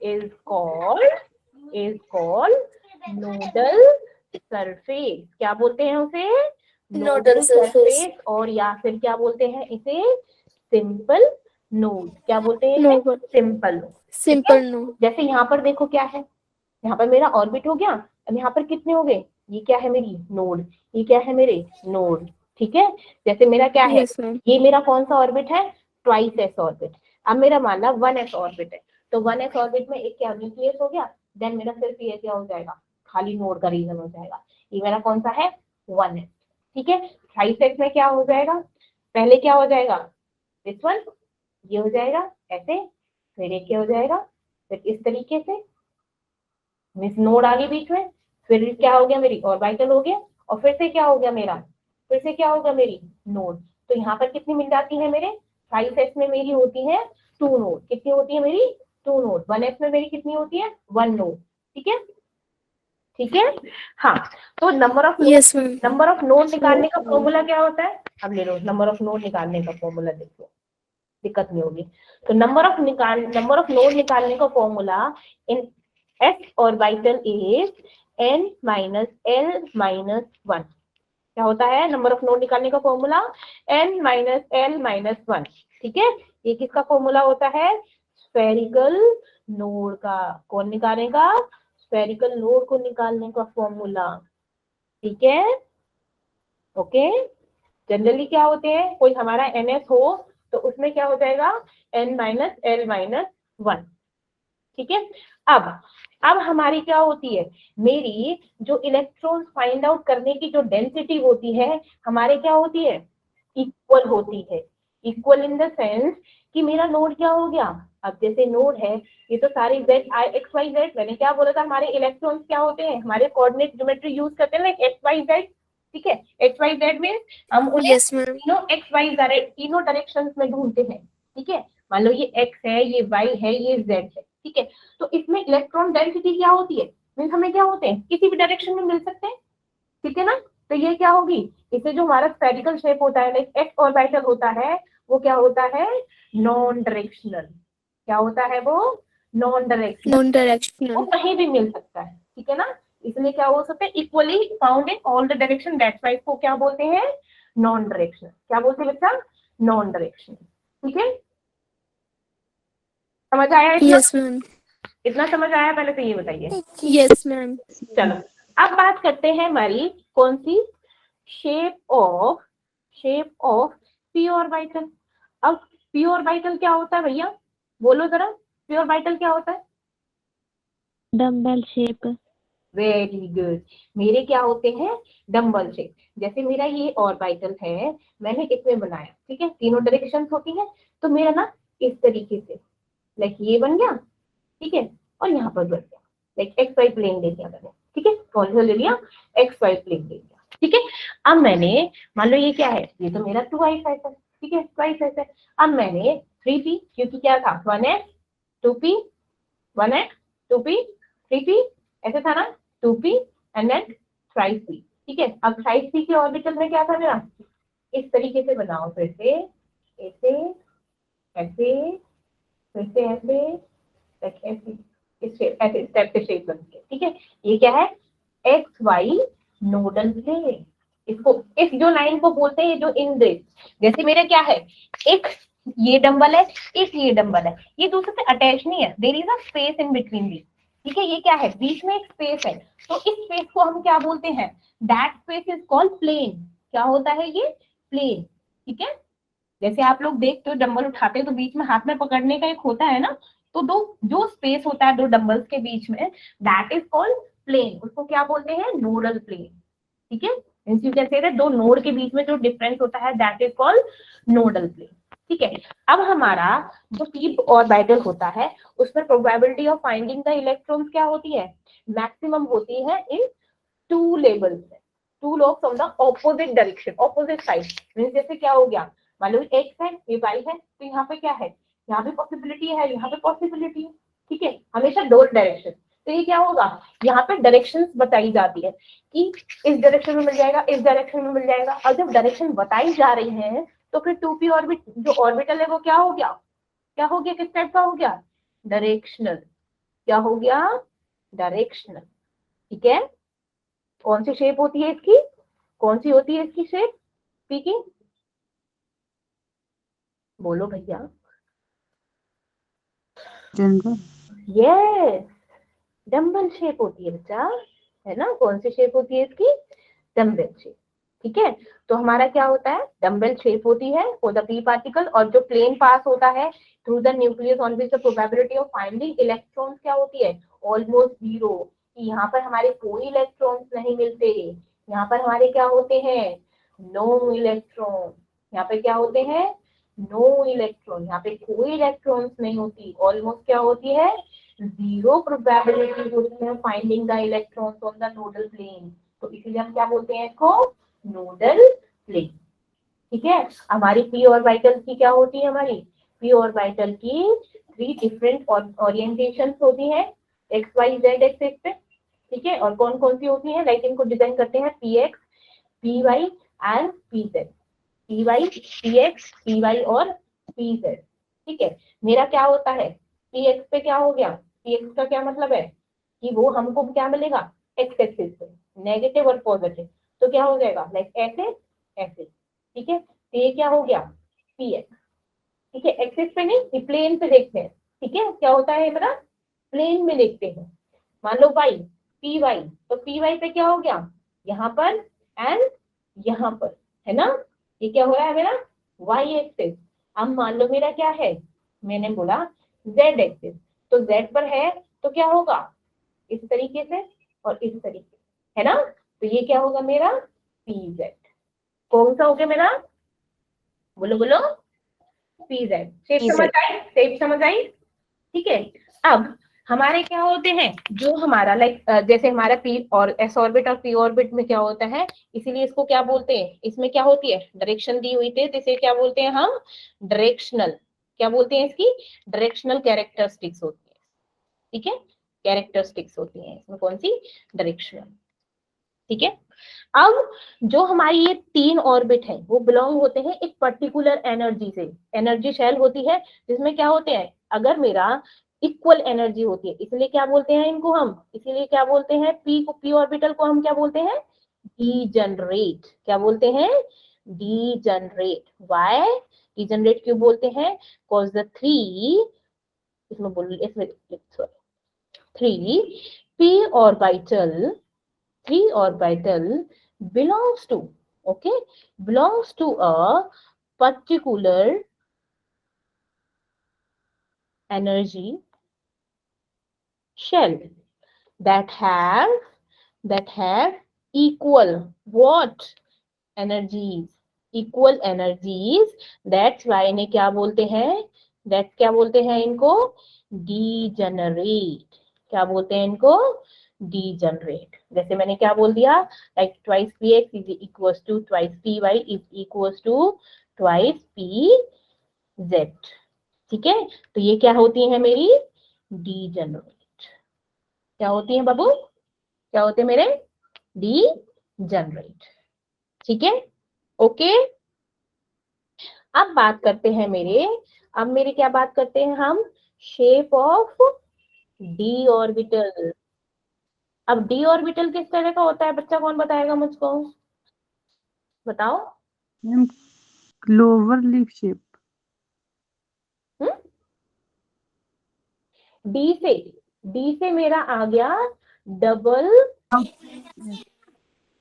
इज कॉल्ड नोडल सरफेस। क्या बोलते हैं उसे, नोडल सरफेस, और या फिर क्या बोलते हैं इसे, सिंपल नोड। क्या बोलते हैं इसे, सिंपल नोड। Simple node. जैसे यहाँ पर देखो क्या है, यहाँ पर मेरा ऑर्बिट हो गया, अब यहाँ पर कितने हो गए, ये क्या है मेरी नोड, ये क्या है मेरे नोड। ठीक है, जैसे मेरा क्या है, ये मेरा कौन सा ऑर्बिट है, ट्वाइस एस ऑर्बिट। अब मेरा मान ला 1s ऑर्बिट है, तो 1s ऑर्बिट में एक क्या न्यूक्लियस हो गया, देन मेरा सिर्फ ये क्या हो जाएगा, खाली नोड का रीजन हो जाएगा। ये मेरा कौन सा है, 1s। ठीक है, ट्वाइस एस में क्या हो जाएगा, पहले क्या हो जाएगा, दिस वन, ये हो जाएगा ऐसे, फिर एक क्या हो जाएगा, फिर इस तरीके से, मिस नोड आ गई बीच में, फिर क्या हो गया, मेरी ऑर्बिटल हो गया, और फिर से क्या हो गया मेरा, फिर से क्या होगा, मेरी नोड। तो यहाँ पर कितनी मिल जाती है मेरे, 5s में मेरी होती है 2 नोड। कितनी होती है मेरी, 2 नोड। 1s में मेरी कितनी होती है, 1 नोड। ठीक है, ठीक है, हाँ। तो नंबर ऑफ नोड निकालने का फॉर्मूला क्या होता है, अब ले लो, नंबर ऑफ नोड निकालने का फॉर्मूला देखो, दिक्कत नहीं होगी। तो नंबर ऑफ नोड निकालने का formula in s orbital is n minus l minus 1। क्या होता है, नंबर ऑफ नोड निकालने का formula n minus l minus 1। ठीक है, ये किसका फॉर्मूला होता है? स्फेरिकल नोड का। कौन निकालेगा? स्फेरिकल नोड को निकालने का फॉर्मूला। ठीक है, ओके। जनरली क्या होते हैं, कोई हमारा NS हो तो उसमें क्या हो जाएगा? N minus L minus 1। ठीक है, अब हमारी क्या होती है, मेरी जो इलेक्ट्रॉन्स फाइंड आउट करने की जो डेंसिटी होती है हमारे क्या होती है? इक्वल होती है। इक्वल इन द सेंस कि मेरा नोड क्या हो गया, अब जैसे नोड है ये तो सारे Z I X Y Z, मैंने क्या बोला था, हमारे इलेक्ट्रॉन्स क्या होते हैं, हमारे कोऑर्डिनेट ज्योमेट्री यूज करते हैं लाइक XYZ। ठीक है, XYZ मींस हम उन्हें यस मैम। तीनों डायरेक्शंस में ढूंढते हैं। ठीक है, मान लो ये X है, ये Y है, ये Z है। ठीक है, तो इसमें इलेक्ट्रॉन डेंसिटी क्या होती है, मीन्स हमें क्या होते हैं, किसी भी डायरेक्शन में मिल सकते हैं। ठीक है ना, तो ये क्या होगी, इसे जो हमारा स्फेरिकल शेप होता है लाइक एक्स ऑर्बिटल होता है, वो क्या होता है? Non directional. क्या होता है वो? Non directional. नॉन वो डायरेक्शनल। कहीं भी मिल सकता है। ठीक है ना, इसलिए क्या हो सकता है? Equally found in all the direction, that's why इसको क्या बोलते हैं? Non directional. क्या बोलते हैं बच्चा? Non directional. ठीक है, समझ आया इतना? Yes ma'am. इतना समझ आया? पहले तो ये बताइए। Yes ma'am. चलो, अब बात करते हैं हमारी कौन सी? Shape of p orbital. अब पी ऑर्बिटल क्या होता है भैया, बोलो जरा, पी ऑर्बिटल क्या होता है? Dumbbell shape. वेरी गुड, मेरे क्या होते हैं? Dumbbell shape. जैसे मेरा ये ऑर्बिटल है, मैंने इसमें बनाया, ठीक है, तीनों डायरेक्शंस होती है, तो मेरा ना इस तरीके से लाइक ये बन गया। ठीक है, और यहाँ पर बन गया लाइक एक्स वाई प्लेन ले लिया मैंने। ठीक है, कौन सा ले लिया? एक्स वाई प्लेन ले लिया। ठीक है, अब मैंने मान लो ये क्या है, ये तो मेरा 2i है। ठीक है, ट्वाइस है। अब मैंने 3p, क्योंकि क्या था, 1s 2p, 1s 2p 3p, ऐसे था ना, 2p and then thrice p। ठीक है, अब थ्राइस p के ऑर्बिटल में क्या था मेरा, इस तरीके से बनाओ, फिर से ऐसे, ऐसे, फिर से ऐसे, ऐसे, ऐसे स्टेप से शेप बनती है। ठीक है, ये क्या है? X Y nodal plane. इसको, इस जो लाइन को बोलते हैं, जो इन दिस, जैसे मेरा क्या है, एक ये डंबल है, एक ये डंबल है, ये दूसरे से अटैच नहीं है, there is a space in between the. ठीक है, ये क्या है, बीच में एक स्पेस है, तो इस स्पेस को हम क्या बोलते हैं? That space is called plane. क्या होता है ये? प्लेन। ठीक है, जैसे आप लोग देखते हो डंबल उठाते हो तो बीच में हाथ में पकड़ने का एक होता है ना, तो दो जो स्पेस होता है दो डंबल्स के बीच में, दैट इज कॉल्ड प्लेन। उसको क्या बोलते हैं? Nodal plane. ठीक है, means you can say that दो नोड के बीच में जो डिफरेंस होता है that is called nodal plane. ठीक है, अब हमारा जो पी ऑर्बिटल होता है उसमें probability of finding the electrons क्या होती है? मैक्सिमम होती है इन टू लेवल्स में, टू लोग from the opposite direction, opposite side. Means जैसे क्या हो गया, मान लो एक्स है, ये वाई है, तो यहाँ पे क्या है, यहाँ पे पॉसिबिलिटी है, यहाँ पे पॉसिबिलिटी है। ठीक है, हमेशा दो डायरेक्शन, तो ये क्या होगा, यहाँ पे डायरेक्शंस बताई जाती है कि इस डायरेक्शन में मिल जाएगा, इस डायरेक्शन में मिल जाएगा। और जब डायरेक्शन बताई जा रही है तो फिर 2p ऑर्बिट जो ऑर्बिटल है वो क्या हो गया, क्या हो गया, किस टाइप का हो गया? डायरेक्शनल। क्या हो गया? डायरेक्शनल। ठीक है, कौन सी शेप होती है इसकी, कौन सी होती है इसकी शेप पी की, बोलो भैया। जनरल। यस, डम्बल शेप होती है बच्चा, है ना, कौन सी शेप होती है इसकी? Dumbbell shape. ठीक है, तो हमारा क्या होता है, डम्बल शेप होती है फॉर द पी पार्टिकल, और जो प्लेन पास होता है through the nucleus on which the probability of finding electrons क्या होती है? Almost zero. कि यहाँ पर हमारे कोई इलेक्ट्रॉन्स नहीं मिलते, यहाँ पर हमारे क्या होते हैं? No electron. यहाँ पे क्या होते हैं? नो इलेक्ट्रॉन, यहाँ पे कोई इलेक्ट्रॉन्स नहीं होती, ऑलमोस्ट क्या होती है? जीरो प्रोबेबिलिटी होती है finding the electrons on the nodal plane. तो इसीलिए हम क्या बोलते हैं इसको? Nodal plane. ठीक है, हमारी पी ऑर्बिटल की क्या होती है, हमारी पी ऑर्बिटल की 3 डिफरेंट ओरिएंटेशन होती है, एक्स वाई जेड एक्सिस पे। ठीक है, और कौन कौन सी होती है, लाइक इनको डिजाइन करते हैं P X, P Y and P Z. P Y, P X, P Y और पी जेड। ठीक है, मेरा क्या होता है, पी एक्स पे क्या हो गया, पी एक्स का क्या मतलब है कि वो हमको क्या मिलेगा, एक्स एक्सिस पे, नेगेटिव और पॉजिटिव, तो क्या हो जाएगा लाइक ऐसे ऐसे। ठीक है, तो ये क्या हो गया, पी एक्स। ठीक है, एक्सिस पे नहीं, प्लेन पे देखते हैं। ठीक है, क्या होता है मेरा, प्लेन में देखते हैं। मान लो वाई, पी वाई, तो पी वाई पे क्या हो गया, यहाँ पर एंड यहाँ पर, है ना। ये क्या हो रहा है मेरा, वाई एक्सिस। अब मान लो मेरा क्या है, मैंने बोला जेड एक्सिस, तो जेड पर है तो क्या होगा, इस तरीके से और इस तरीके से, है ना। तो ये क्या होगा मेरा, पी जेड। कौन सा हो गया मेरा, बोलो बोलो, पी जेड। शेप समझ आई, शेप समझ आई। ठीक है, अब हमारे क्या होते हैं, जो हमारा लाइक जैसे हमारा पी और एस ऑर्बिट और पी ऑर्बिट में क्या होता है, इसीलिए इसको क्या बोलते हैं, इसमें क्या होती है, डायरेक्शन दी हुई थी, तो इसे क्या बोलते हैं हम, डायरेक्शनल, क्या बोलते हैं इसकी, डायरेक्शनल कैरेक्टरिस्टिक्स होती है। ठीक है, कैरेक्टरिस्टिक्स होती है इसमें, कौन सी, डायरेक्शनल। ठीक है, अब जो हमारी ये 3 ऑर्बिट है वो बिलोंग होते हैं एक पर्टिकुलर एनर्जी से। एनर्जी शेल होती है जिसमें क्या होते हैं, अगर मेरा इक्वल एनर्जी होती है, इसलिए क्या बोलते हैं इनको हम, इसीलिए क्या बोलते हैं, पी ऑर्बिटल को हम क्या बोलते हैं, डीजनरेट। क्या बोलते हैं, डीजनरेट। व्हाई डीजनरेट क्यों बोलते हैं, कॉज द 3, इसमें बोल, इसमें 3 P orbital, 3 orbital belongs to, okay, belongs to a particular energy shell that have equal what energies, equal energies, that's why इन्हें क्या बोलते हैं, that क्या बोलते हैं इनको, degenerate। क्या बोलते हैं इनको, degenerate। जैसे मैंने क्या बोल दिया, like twice px is equals to twice py is equals to twice pz। ठीक है, तो ये क्या होती है मेरी, degenerate। क्या होती है बाबू, क्या होते हैं मेरे, degenerate। ठीक है, ओके। अब बात करते हैं मेरे, अब मेरे क्या बात करते हैं हम, शेप ऑफ डी ऑर्बिटल। अब डी ऑर्बिटल किस तरह का होता है, बच्चा कौन बताएगा मुझको, बताओ। Ma'am clover leaf shape. D से मेरा आ गया डबल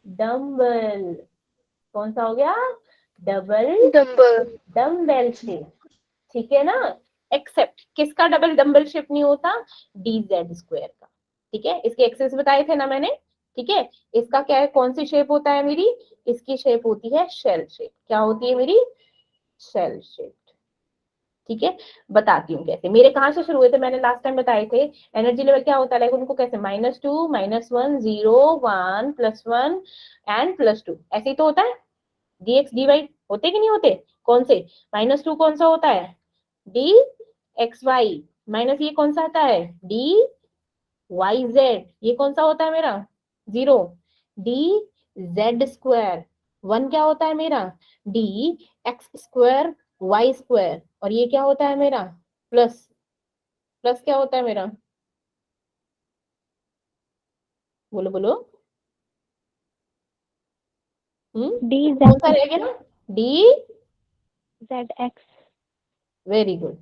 डम्बल। कौन सा हो गया, डबल डम्बल शेप। ठीक है ना, एक्सेप्ट किसका डबल डम्बल शेप नहीं होता, डी जेड स्क्वायर का। ठीक है, इसके एक्सेस बताए थे ना मैंने। ठीक है, इसका क्या है, कौन सी शेप होता है मेरी, इसकी शेप होती है शेल शेप। क्या होती है मेरी, शेल शेप। ठीक है, बताती हूँ कैसे, मेरे कहाँ से शुरू हुए थे, मैंने लास्ट टाइम बताए थे। एनर्जी लेवल क्या होता है, लाइक उनको कैसे, -2 -1 0 1 +1 एंड +2, ऐसे ही तो होता है। dx dy होते कि नहीं होते, कौन से, -2 कौन सा होता है, डी एक्स वाई, माइनस ये कौन सा आता है, डी वाई जेड, ये कौन सा होता है मेरा, 0, डी जेड स्क्वायर, 1 क्या होता है मेरा, D X square Y square, और ये क्या होता है मेरा, प्लस, प्लस क्या होता है मेरा, बोलो बोलो, डी कौन सा रह गया ना, D Z x. Very good,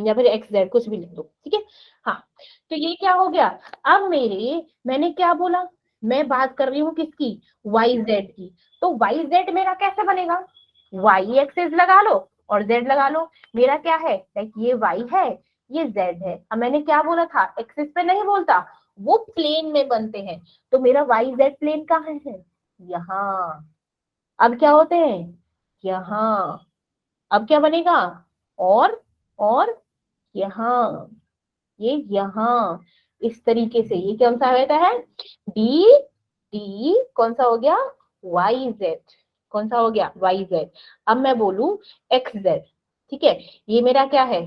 या फिर एक्स जेड कुछ भी लिख दो। ठीक है, हाँ, तो ये क्या हो गया, अब मैंने क्या बोला, मैं बात कर रही हूँ किसकी, वाई जेड की। तो वाई जेड मेरा कैसे बनेगा, वाई एक्सेस लगा लो और जेड लगा लो। मेरा क्या है, लाइक ये वाई है, ये जेड है। अब मैंने क्या बोला था, एक्सेस पे नहीं बोलता, वो प्लेन में बनते हैं। तो मेरा वाई जेड प्लेन कहाँ है, यहाँ। अब क्या होते हैं, यहाँ। अब क्या बनेगा, और यहाँ, ये यहाँ, इस तरीके से, ये कौन सा रहता है, डी डी कौन सा हो गया, वाई जेड, कौन सा हो गया, वाई जेड। अब मैं बोलू एक्स जेड। ठीक है, ये मेरा क्या है,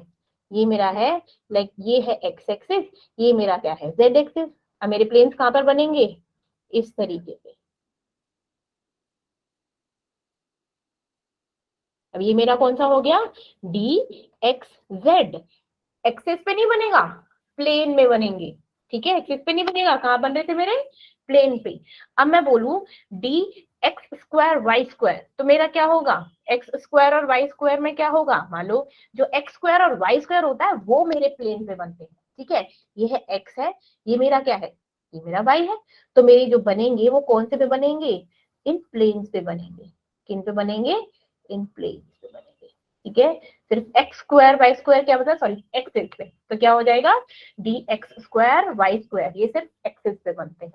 ये मेरा है, लाइक ये है एक्स एक्सिस, ये मेरा क्या है, जेड एक्सिस। अब मेरे प्लेन्स कहां पर बनेंगे, इस तरीके से। अब ये मेरा कौन सा हो गया, डी एक्स जेड, एक्सिस पे नहीं बनेगा, प्लेन में बनेंगे। ठीक है, एक्सिस पे नहीं बनेगा, कहां बन रहे थे मेरे, प्लेन पे। अब मैं बोलूं D X square Y square, तो मेरा क्या होगा, एक्स स्क्वायर और वाई स्क्वायर में क्या होगा, मान लो जो एक्स स्क्वायर और वाई स्क्वायर होता है वो मेरे प्लेन पे बनते हैं, ठीक है, ये है एक्स है, ये मेरा क्या है, ये मेरा वाई है, तो मेरी जो बनेंगे वो कौन से पे बनेंगे, इन प्लेन्स पे बनेंगे, किन पे बनेंगे, इन प्लेन्स पे बनेंगे, ठीक है। सिर्फ एक्स स्क्वायर वाई स्क्वायर क्या बता, सॉरी एक्स एक्स पे, तो क्या हो जाएगा D X square Y square, ये सिर्फ एक्सिस पे बनते हैं।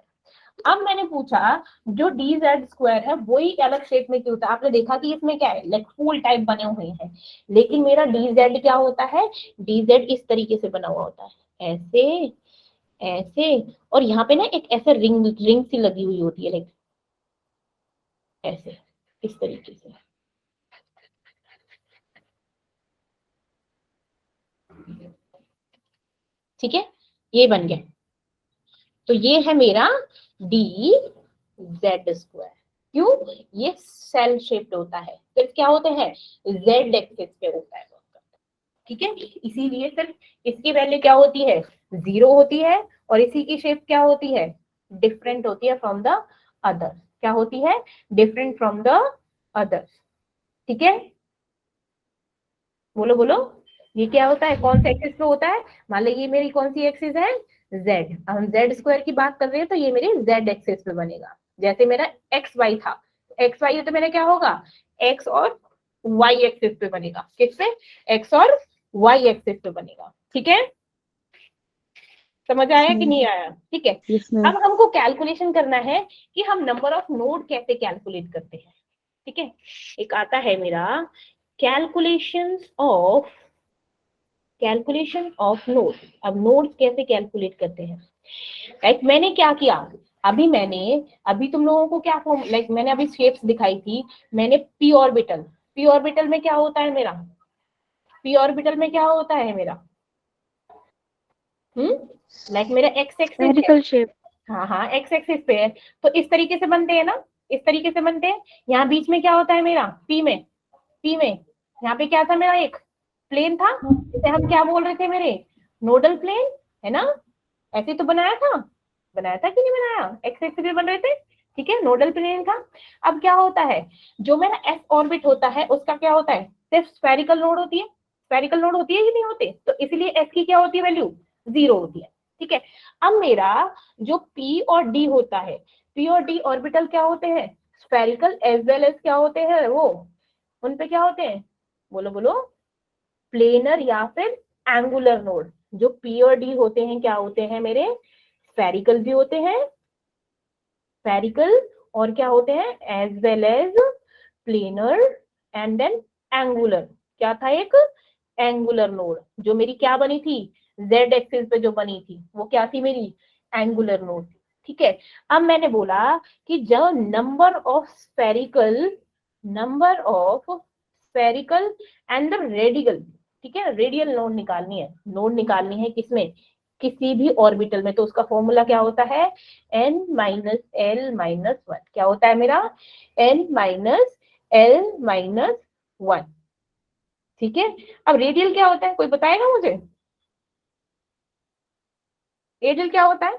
अब मैंने पूछा जो डी जेड स्क्वायर है वही अलग शेप में क्यों होता है, आपने देखा कि इसमें क्या है, लाइक फूल टाइप बने हुए हैं, लेकिन मेरा डी जेड क्या होता है, डी जेड इस तरीके से बना हुआ होता है, ऐसे ऐसे, और यहाँ पे ना एक ऐसे रिंग रिंग सी लगी हुई होती है, लाइक ऐसे, इस तरीके से, ठीक है, ये बन गया, तो ये है मेरा डी जेड स्क्वायर, क्यों, ये सेल शेप्ड होता है, फिर क्या होते हैं, जेड एक्सिस पे होता है, ठीक है, इसीलिए सिर्फ इसकी वैल्यू क्या होती है, 0 होती है, और इसी की शेप क्या होती है, डिफरेंट होती है फ्रॉम द अदर्स, क्या होती है, डिफरेंट फ्रॉम द अदर्स, ठीक है, बोलो बोलो, ये क्या होता है, कौन से एक्सिस पे होता है, मान लो ये मेरी कौन सी एक्सिस है, जेड, हम जेड स्क्वायर की बात कर रहे हैं तो ये मेरे जेड एक्सिस पे बनेगा, जैसे मेरा एक्स वाई था, एक्स वाई तो मेरा क्या होगा, एक्स और वाई एक्सिस पे बनेगा, किस पे, एक्स और वाई एक्सिस पे बनेगा, ठीक है, समझ आया कि नहीं आया, ठीक है। अब हमको कैलकुलेशन करना है कि हम नंबर ऑफ नोड कैसे कैलकुलेट करते हैं, ठीक है, एक आता है मेरा कैलकुलेशन ऑफ नोड, अब नोड कैसे कैलकुलेट करते हैं, लाइक मैंने क्या किया, अभी तुम लोगों को क्या फॉर्म, लाइक मैंने अभी शेप्स दिखाई थी, मैंने पी ऑर्बिटल में क्या होता है मेरा, पी ऑर्बिटल में क्या होता है मेरा, लाइक मेरा एक्स एक्सिस शेप, हाँ हाँ एक्स एक्सिस पे है, तो इस तरीके से बनते हैं ना, इस तरीके से बनते हैं, यहाँ बीच में क्या होता है मेरा, पी में यहाँ पे क्या था मेरा, एक प्लेन था, जिसे हम क्या बोल रहे थे मेरे, नोडल प्लेन, है ना, ऐसे तो बनाया था कि नहीं बनाया, एक्स एक्सिस पे बन रहे थे, ठीक है, नोडल प्लेन था। अब क्या होता है, जो मेरा एस ऑर्बिट होता है उसका क्या होता है, सिर्फ स्फेरिकल नोड होती है, स्फेरिकल नोड होती है कि नहीं होते, तो इसलिए एस की क्या होती है वैल्यू, 0 होती है, ठीक है। अब मेरा जो पी और डी होता है, पी और डी ऑर्बिटल क्या होते हैं, स्फेरिकल एज वेल एज क्या होते हैं वो, उन पे क्या होते हैं, बोलो बोलो, प्लेनर या फिर एंगुलर नोड, जो पी और डी होते हैं क्या होते हैं मेरे, स्फेरिकल भी होते हैं, स्फेरिकल और क्या होते हैं, as well as planar and then angular, क्या था एक एंगुलर नोड, जो मेरी क्या बनी थी, जेड एक्सिस पे जो बनी थी वो क्या थी मेरी, एंगुलर नोड, ठीक है। अब मैंने बोला कि जो number of spherical and the radial, ठीक है, रेडियल नोड निकालनी है किसमें, किसी भी ऑर्बिटल में, तो उसका फॉर्मूला क्या होता है, n minus L minus one, क्या होता है मेरा, n minus L minus one, ठीक है। अब रेडियल क्या होता है, कोई बताएगा मुझे, रेडियल क्या होता है,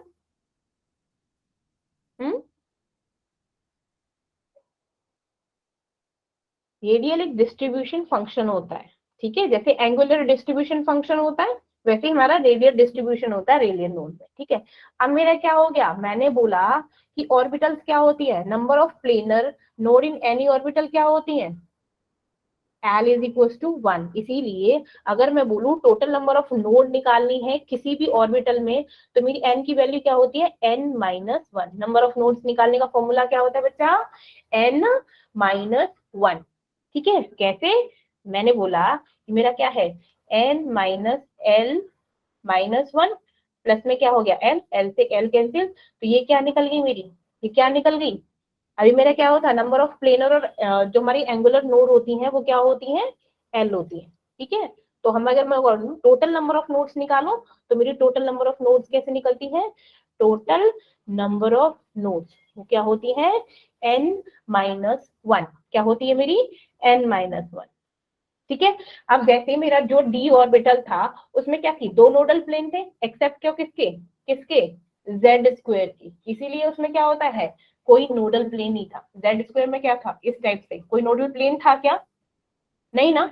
रेडियल एक डिस्ट्रीब्यूशन फंक्शन होता है, ठीक है, जैसे एंगुलर डिस्ट्रीब्यूशन फंक्शन होता है वैसे ही हमारा रेडियल डिस्ट्रीब्यूशन होता है रेडियल नोड में, ठीक है। अब मेरा क्या हो गया, मैंने बोला कि ऑर्बिटल्स क्या होती है, number of planar node in any orbital क्या होती है, L इज इक्वल टू 1, इसीलिए अगर मैं बोलूं टोटल नंबर ऑफ नोड निकालनी है किसी भी ऑर्बिटल में, तो मेरी n की वैल्यू क्या होती है, n minus one, number of nodes निकालने का फॉर्मूला क्या होता है बच्चा, n माइनस वन, ठीक है। कैसे, मैंने बोला कि मेरा क्या है, n minus L minus one, plus में क्या हो गया l से l कैंसिल, तो ये क्या निकल गई मेरी, ये क्या निकल गई, अभी मेरा क्या होता है, नंबर ऑफ प्लेनर और जो हमारी एंगुलर नोड होती हैं वो क्या होती हैं, एल होती है, ठीक है। तो हम अगर मैं टोटल नंबर ऑफ नोड्स निकालो, तो मेरी टोटल नंबर ऑफ नोड्स कैसे निकलती है, टोटल नंबर ऑफ नोड्स वो क्या होती है, n माइनस वन, क्या होती है मेरी, n माइनस वन, ठीक है। अब जैसे मेरा जो डी ऑर्बिटल था उसमें क्या थी, दो नोडल प्लेन थे, एक्सेप्ट क्यों, किसके किसके, जेड स्क्वायर की, इसीलिए उसमें क्या होता है कोई नोडल प्लेन नहीं था। जेड स्क्वायर में क्या था, इस टाइप से कोई नोडल प्लेन था क्या, नहीं ना।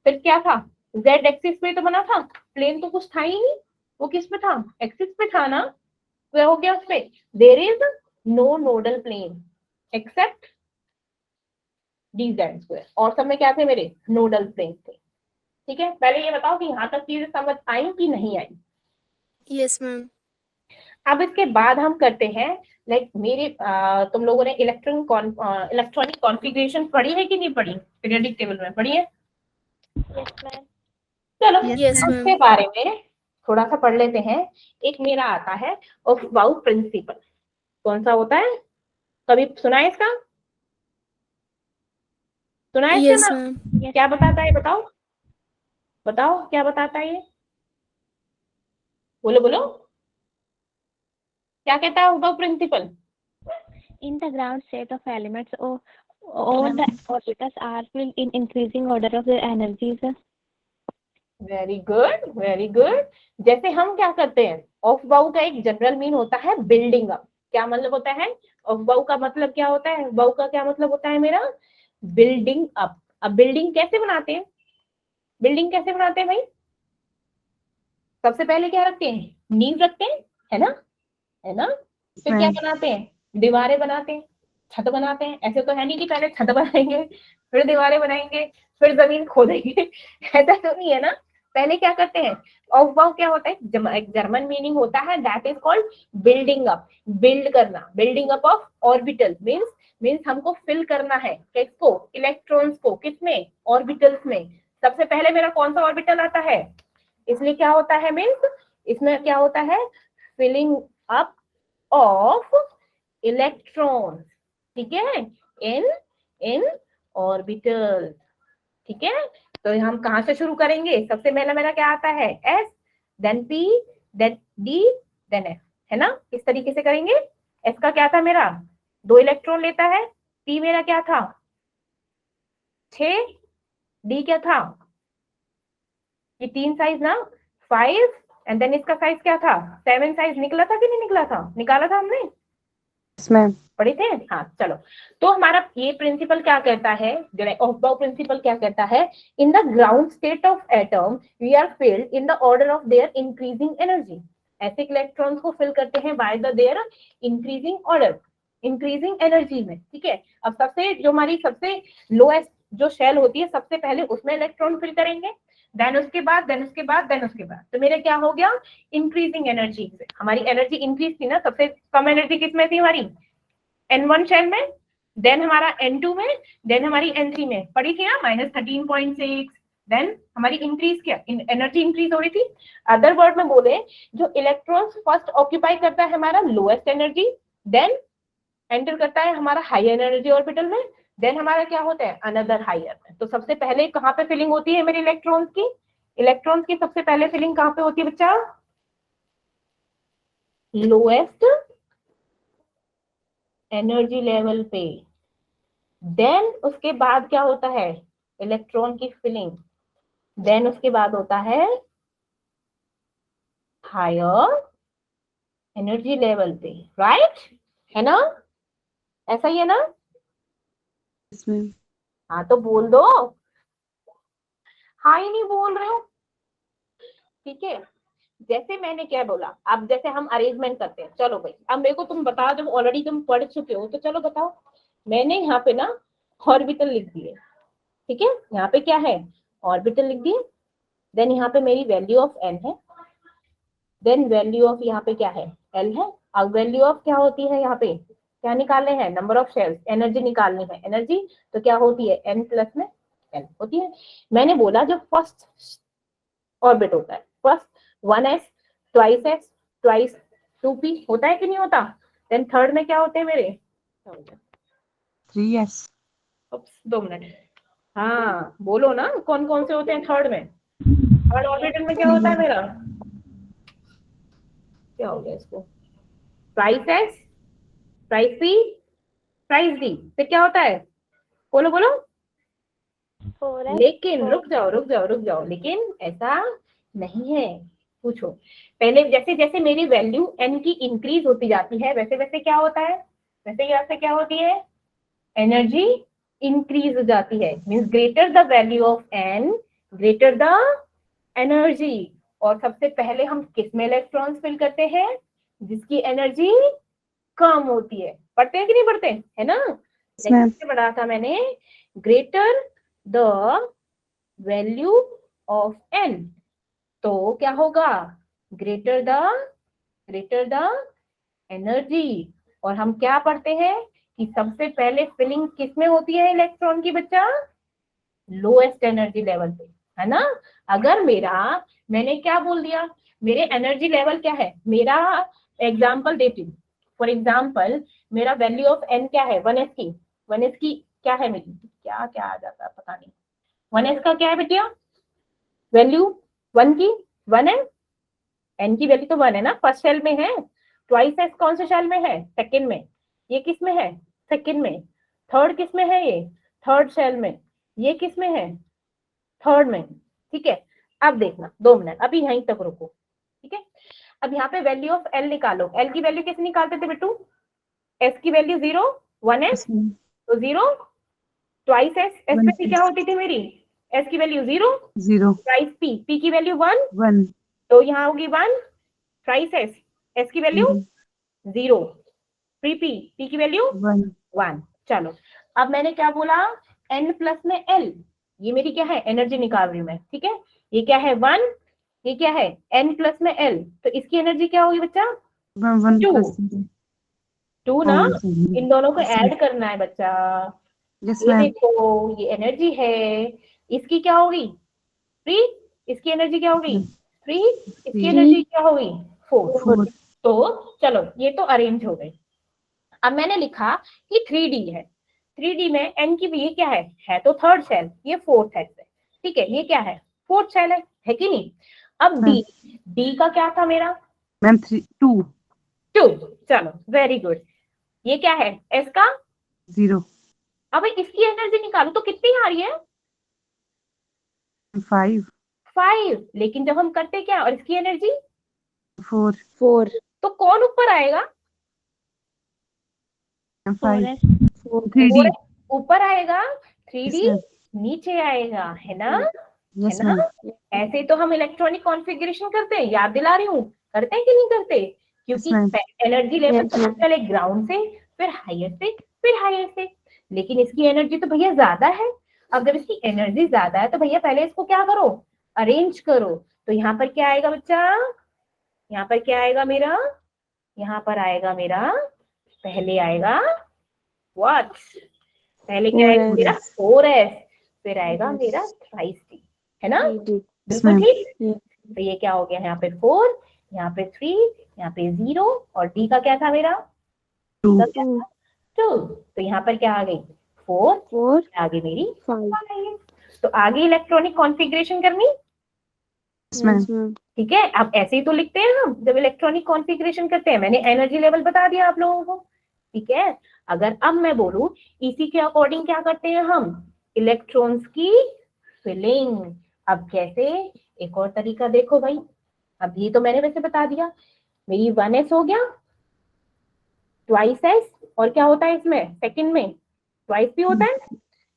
फिर क्या था, जेड एक्सिस पे तो बना था, प्लेन तो कुछ था ही नहीं, वो किस पे था, एक्सिस पे था ना। क्या हो गया उसपे, there is no nodal plane except D Z square, और सब में क्या थे मेरे, नोडल प्लेन थे। ठीक है, पहले ये बताओ कि यहाँ तक चीजें समझ आई कि नहीं आई। Yes ma'am. अब इसके बाद हम करते हैं, लाइक मेरे तुम लोगों ने इलेक्ट्रॉनिक कॉन्फ़िगरेशन पढ़ी है कि नहीं पढ़ी, पीरियोडिक टेबल में पढ़ी है। Yes, ma'am. चलो यस ma'am. मैम। उसके बारे में थोड़ा सा पढ़ लेते हैं। एक मेरा आता है ऑफ-बाउ प्रिंसिपल, कौन सा होता है, कभी सुना है इसका, सुना है इसका यस नाम, मैम। Yes, क्या ma'am. बताता है, बताओ बताओ क्या बताता है ये, बोलो बोलो, क्या कहता है ऑफ-बाउ principal. In the ground state of elements, all the orbitals are filled in increasing order of their energies. Very good very good. जैसे हम क्या करते हैं, ऑफ बाउ का एक जनरल मीन होता है बिल्डिंग अप, क्या मतलब होता है, ऑफ बाउ का मतलब क्या होता है, बाउ का क्या मतलब होता है मेरा, बिल्डिंग अप। अब बिल्डिंग कैसे बनाते हैं, बिल्डिंग कैसे बनाते हैं भाई, सबसे पहले क्या रखते हैं, नींव रखते हैं, है ना, है ना। फिर क्या बनाते हैं, दीवारें बनाते हैं, छत बनाते हैं। ऐसे तो है नहीं कि पहले छत बनाएंगे फिर दीवारें बनाएंगे फिर जमीन खोदेंगे ऐसा तो नहीं है ना, पहले क्या करते हैं। ऑफ बाउ क्या होता है, एक जर्मन मीनिंग होता है, that is called building up, build करना, building up of orbital means हमको फिल करना है किसको, इलेक्ट्रॉन्स को, किसमें, ऑर्बिटल्स में। सबसे पहले मेरा कौन सा ऑर्बिटल आता है, इसलिए क्या होता है मीन्स, इसमें क्या होता है, फिलिंग अप ऑफ इलेक्ट्रॉन, ठीक है, इन इन ऑर्बिटल। ठीक है, तो हम कहां से शुरू करेंगे, सबसे पहला मेरा क्या आता है, S, then P, then D, then F, है ना। किस तरीके से करेंगे, एस का क्या था मेरा, 2 इलेक्ट्रॉन लेता है, पी मेरा क्या था 6, डी क्या था, ये 3 साइज ना 5, एंड देन इसका साइज क्या था 7 साइज, निकला था कि नहीं निकला था, निकाला था हमने, Yes, ma'am. पढ़े थे। हाँ चलो, तो हमारा ये प्रिंसिपल क्या कहता है, ऑफ-बाउ प्रिंसिपल क्या कहता है, in the ground state of atom we are filled in the order of their increasing energy, ऐसे इलेक्ट्रॉन्स को फिल करते हैं by the their increasing order, increasing energy में। ठीक है, अब सबसे जो हमारी सबसे लोएस्ट जो शेल होती है, सबसे पहले उसमें इलेक्ट्रॉन फिल करेंगे, देन उसके बाद देन उसके बाद देन उसके बाद, तो मेरे क्या हो गया, इंक्रीजिंग एनर्जी से हमारी एनर्जी इंक्रीज थी ना, सबसे कम एनर्जी किसमें थी हमारी, N1 शेल में, देन हमारा N2 में, देन हमारी N3 में, पड़ी थी ना -13.6, देन हमारी इंक्रीज क्या, एनर्जी इंक्रीज हो रही थी। अदर वर्ड में बोले, जो इलेक्ट्रॉन्स फर्स्ट ऑक्यूपाई करता है हमारा लोएस्ट एनर्जी, देन एंटर करता है हमारा हायर एनर्जी ऑर्बिटल में, देन हमारा क्या होता है अनदर हायर में। तो सबसे पहले कहाँ पे फिलिंग होती है मेरे इलेक्ट्रॉन्स की, इलेक्ट्रॉन्स की सबसे पहले फिलिंग कहाँ पे होती है बच्चा, लोएस्ट एनर्जी लेवल पे, देन उसके बाद क्या होता है इलेक्ट्रॉन की फिलिंग, देन उसके बाद होता है हायर एनर्जी लेवल पे, राइट, है ना, ऐसा ही है ना। Yes, ma'am. हाँ तो बोल दो, हाँ ही नहीं बोल रहे हो। ठीक है, जैसे मैंने क्या बोला, अब जैसे हम अरेंजमेंट करते हैं, चलो भाई अब मेरे को तुम बता दो, ऑलरेडी तुम पढ़ चुके हो, तो चलो बताओ। मैंने यहाँ पे ना ऑर्बिटल लिख दिए, ठीक है, यहाँ पे क्या है ऑर्बिटल लिख दिए, देन यहाँ पे मेरी वैल्यू ऑफ n है, देन वैल्यू ऑफ यहाँ पे क्या है l है। अब वैल्यू ऑफ क्या होती है, यहाँ पे क्या निकालने हैं, नंबर ऑफ शेल्स, एनर्जी निकालनी है, एनर्जी तो क्या होती है n प्लस में l होती है। मैंने बोला जो फर्स्ट ऑर्बिट होता है, first 1s, twice s, twice 2p होता है कि नहीं होता, देन थर्ड में क्या होते हैं मेरे 3s. 2 मिनट, हाँ बोलो ना कौन कौन से होते हैं थर्ड में, थर्ड ऑर्बिटल में क्या होता है मेरा, क्या हो गया इसको, twice s, twice p, twice d, फिर क्या होता है, बोलो बोलो। 4s. लेकिन रुक जाओ, लेकिन ऐसा नहीं है, पूछो पहले। जैसे जैसे मेरी वैल्यू n की इंक्रीज होती जाती है, वैसे वैसे क्या होता है, वैसे यहाँ से क्या होती है, एनर्जी इंक्रीज हो जाती है, means greater the value of n greater the energy. और सबसे पहले हम किस में इलेक्ट्रॉन्स फिल करते हैं, जिसकी एनर्जी कम होती है। पढ़ते हैं कि नहीं पढ़ते, है ना? कैसे पढ़ा था मैंने, greater the value of n, तो क्या होगा, ग्रेटर द एनर्जी। और हम क्या पढ़ते हैं कि सबसे पहले फिलिंग किस में होती है इलेक्ट्रॉन की बच्चा, लोएस्ट एनर्जी लेवल पे, है ना? अगर मैंने क्या बोल दिया, मेरे एनर्जी लेवल क्या है, मेरा एग्जांपल देती हूँ। फॉर एग्जांपल मेरा वैल्यू ऑफ एन क्या है, 1s की, 1s की क्या है मेरी, क्या क्या आ जाता है पता नहीं, 1s का क्या है बेटिया वैल्यू, 1 की 1 है, एन की वैल्यू तो 1 है ना, फर्स्ट सेल में है। ट्वाइस एस कौन से सेल में है, सेकंड में। ये किस में है, सेकंड में। थर्ड किस में है, ये थर्ड सेल में। ये किस में है, थर्ड में। ठीक है, अब देखना 2 मिनट, अभी यहीं तक रुको। ठीक है, अब यहाँ पे वैल्यू ऑफ एल निकालो। एल की वैल्यू कैसे निकालते थे बेटू, एस की वैल्यू 0, 1s तो 0, ट्वाइस एस, एस पे क्या होती थी मेरी, एस की वैल्यू 0, ट्वाइस पी, पी की वैल्यू 1, तो यहाँ होगी 1, ट्वाइस एस, एस की वैल्यू 0, फ्री पी, पी की वैल्यू 1। चलो अब मैंने क्या बोला, एन प्लस में एल, ये मेरी क्या है एनर्जी निकाल रही हूँ मैं। ठीक है, ये क्या है 1, ये क्या है एन प्लस में एल, तो इसकी एनर्जी क्या होगी बच्चा, 2 ना, इन दोनों को ऐड करना है बच्चा। ये देखो ये एनर्जी है, इसकी क्या होगी 3, इसकी एनर्जी क्या होगी 3, इसकी एनर्जी क्या होगी 4। तो चलो ये तो अरेंज हो गए। अब मैंने लिखा कि 3D है, 3D में एन की भी ये क्या है तो थर्ड सेल, ये फोर्थ है। ठीक है, ये क्या है फोर्थ सेल है कि नहीं। अब डी, डी का क्या था मेरा मैम 2, चलो वेरी गुड। ये क्या है एस का 0। अब इसकी एनर्जी निकालो तो कितनी आ रही है 5, लेकिन जब हम करते क्या, और इसकी एनर्जी 4, तो कौन ऊपर आएगा, 3D ऊपर आएगा, 3D नीचे आएगा, है ना, है ना। ऐसे तो हम इलेक्ट्रॉनिक कॉन्फ़िगरेशन करते हैं, याद दिला रही हूँ, करते हैं कि नहीं करते, क्योंकि एनर्जी लेवल पहले ग्राउंड से, फिर हायर से, फिर हायर से। लेकिन इसकी एनर्जी तो भैया ज्यादा है। अब जब इसकी एनर्जी ज्यादा है तो भैया पहले इसको क्या करो, अरेंज करो। तो यहाँ पर क्या आएगा बच्चा, यहाँ पर क्या आएगा मेरा, यहाँ पर आएगा मेरा, पहले आएगा व्हाट, पहले क्या आएगा मेरा 4s, फिर आएगा मेरा थ्राइस टी, है ना, बिल्कुल ठीक। तो ये क्या हो गया, यहाँ पे 4, यहाँ पे 3, यहाँ पे 0, और डी का क्या था मेरा 2। तो यहाँ पर क्या आ गई 4, आगे मेरी 5। तो आगे इलेक्ट्रॉनिक कॉन्फ़िगरेशन करनी, ठीक है। अब ऐसे ही तो लिखते हैं हम जब इलेक्ट्रॉनिक कॉन्फ़िगरेशन करते हैं। मैंने एनर्जी लेवल बता दिया आप लोगों को, ठीक है। अगर अब मैं बोलूं इसी के अकॉर्डिंग क्या करते हैं हम, इलेक्ट्रॉन्स की फिलिंग। अब कैसे, एक और तरीका देखो भाई, अब ये तो मैंने वैसे बता दिया, मेरी 1s हो गया, ट्वाइस एस, और क्या होता है इसमें सेकंड में ट्वाइस भी होता है,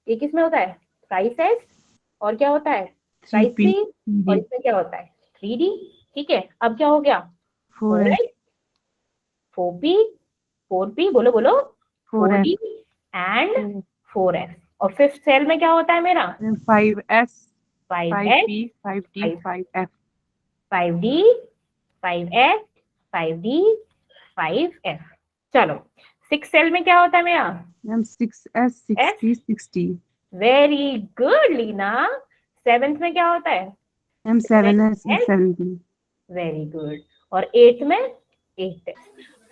ये किस में होता है थ्राइस एस, और क्या होता है थ्राइस पी, और इसमें क्या होता है 3D। ठीक है, अब क्या हो गया 4s, 4p, 4p बोलो बोलो 4d एंड 4s। और फिफ्थ सेल में क्या होता है मेरा 5s, 5s, 5p, 5d, 5f, 5d, 5s, 5d, 5f। चलो सिक्स सेल में क्या होता है मेरा ma'am 6s, 6p, 6d। Very good Leena. Seventh में क्या होता है ma'am 7s, 7d। Very good. और एट्थ में 8s।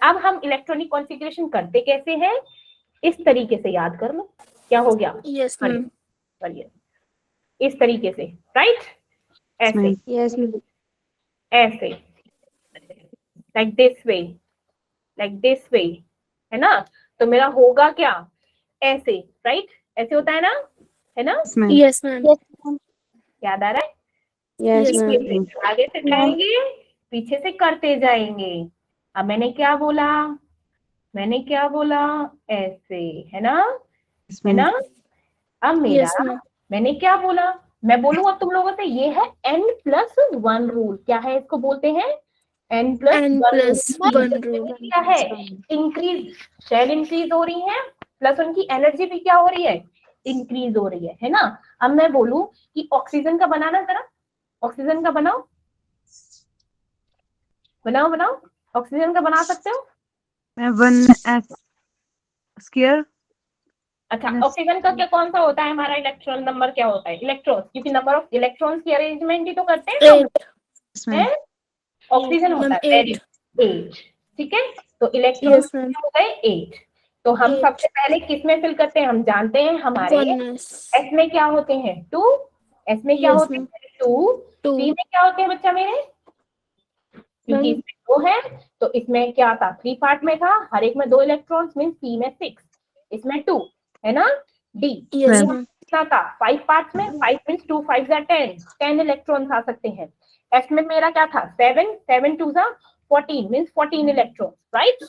अब हम इलेक्ट्रॉनिक कॉन्फ़िगरेशन करते कैसे हैं, इस तरीके से याद कर लो। क्या हो गया, यस मैम, चलिए इस तरीके से, राइट, ऐसे, यस मैम, ऐसे, like this way, like this way, है ना। तो मेरा होगा क्या ऐसे, राइट, ऐसे होता है ना, है ना, यस मैम, याद आ रहा है, यस पीछे मैम, से आगे से जाएंगे, पीछे से करते जाएंगे। अब मैंने क्या बोला, मैंने क्या बोला, ऐसे, है ना, Yes, है ma'am. ना। अब मेरा, यस मैम मैंने क्या बोला, मैं बोलूँ अब तुम लोगों से, ये है n+1 रूल। क्या है, इसको बोलते हैं n+1 रूल। N+1 रूल क्या है, इंक्रीज, शेल इंक्रीज हो रही है, प्लस उनकी एनर्जी भी क्या हो रही है, इंक्रीज हो रही है ना। अब मैं बोलूं कि ऑक्सीजन का बनाना, जरा ऑक्सीजन का बनाओ, बनाओ बनाओ, ऑक्सीजन का बना सकते हो। Ma'am, 1s square अच्छा, plus ऑक्सीजन का क्या कौन सा होता है, हमारा इलेक्ट्रॉन नंबर क्या होता है, इलेक्ट्रॉन, क्योंकि नंबर ऑफ इलेक्ट्रॉन्स की अरेंजमेंट ही तो करते हैं हम, 8 yes, ma'am. है। ऑक्सीजन होता मैम है वेरी 8 8, ठीक है। तो इलेक्ट्रॉन यस मैम हो गए 8। तो हम 8 सबसे पहले किस में फिल करते हैं, हम जानते हैं हमारे 1s एस में क्या होते हैं 2, एस में क्या यस होते मैम हैं 2, 2 पी में क्या होते हैं बच्चा मेरे, क्योंकि मैम इसमें 2 है तो इसमें क्या था, 3 पार्ट में था, हर एक में 2 इलेक्ट्रॉन्स, मीन पी में 6, इसमें 2, है ना। D, yes Ma'am. मैम कितना था, 5 पार्ट्स में, 5 मीन्स 2 5 10 इलेक्ट्रॉन्स आ सकते हैं। एफ में मेरा क्या था 7, 7 2 14 मीन्स 14 इलेक्ट्रॉन्स, राइट,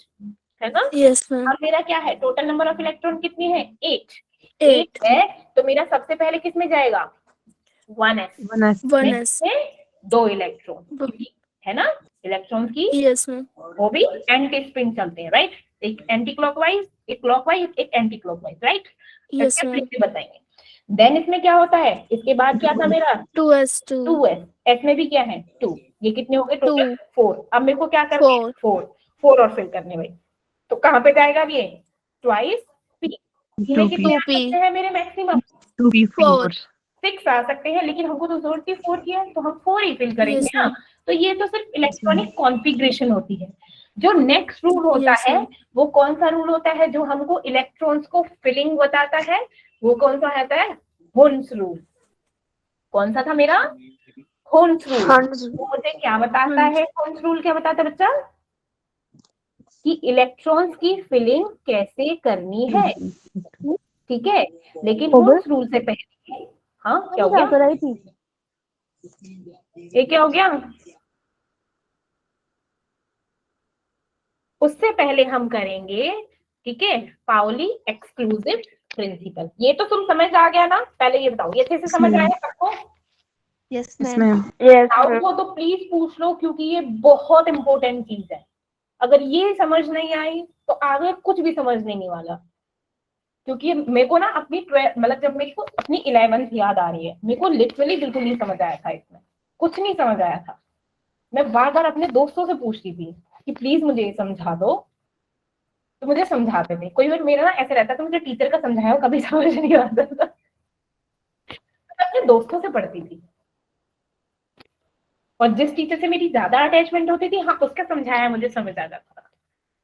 है ना। यस मैम अब मेरा क्या है, टोटल नंबर ऑफ इलेक्ट्रॉन कितनी है 8, 8 है। तो मेरा सबसे पहले किस में जाएगा 1s 1s. में, 1s 2 इलेक्ट्रॉन, है ना, इलेक्ट्रॉन्स की यस मैम वो भी एंटी स्पिन चलते हैं, राइट, एक एंटी क्लॉकवाइज, एक क्लॉकवाइज, एक anti clockwise, right, yes ma'am बताएंगे। देन इसमें क्या होता है, इसके बाद क्या था मेरा 2s2 2s, एस में भी क्या है 2, ये कितने हो गए टोटल 2 4। अब मेरे को क्या करना है 4 4 और फिल करने भाई, तो कहाँ पे जाएगा अब ये ट्वाइस पी, में 2p कितने आ 2p सकते हैं मेरे मैक्सिमम 2p4. 6 आ सकते हैं, लेकिन हमको तो जरूरत थी 4 की है, तो हम 4 ही फिल करेंगे यस ना। मैम तो ये तो सिर्फ इलेक्ट्रॉनिक कॉन्फ़िगरेशन होती है। जो नेक्स्ट रूल होता यस है मैम वो कौन सा रूल होता है, जो हमको इलेक्ट्रॉन्स को फिलिंग बताता है, वो कौन सा होता है, होल्स रूल। कौन सा था मेरा, होल्स रूल। तो मुझे क्या बताता है होल्स रूल, क्या बताता है बच्चा, कि इलेक्ट्रॉन्स की फिलिंग कैसे करनी है, ठीक है। लेकिन होल्स रूल से पहले, हाँ क्या हो गया, ये क्या हो गया, उससे पहले हम करेंगे, ठीक है, पाउली एक्सक्लूसिव प्रिंसिपल। ये तो तुम समझ आ गया ना, पहले ये बताओ, ये अच्छे से समझ आया सबको, yes Yes, ma'am ma'am. Doubt हो तो प्लीज पूछ लो, क्योंकि ये बहुत इंपॉर्टेंट चीज है। अगर ये समझ नहीं आई तो आगे कुछ भी समझ नहीं वाला, क्योंकि मेरे को ना अपनी मतलब जब मेरे को अपनी 11th याद आ रही है, मेरे को लिटरली बिल्कुल नहीं समझ आया था, इसमें कुछ नहीं समझ आया था। मैं बार बार अपने दोस्तों से पूछती थी कि प्लीज मुझे ये समझा दो, तो मुझे समझाते थे। कोई बार मेरा ना ऐसे रहता था, मुझे टीचर का समझाया हो कभी समझ नहीं आता था, मैं अपने दोस्तों से पढ़ती थी, और जिस टीचर से मेरी ज्यादा अटैचमेंट होती थी, हाँ उसका समझाया मुझे समझ आ जाता था,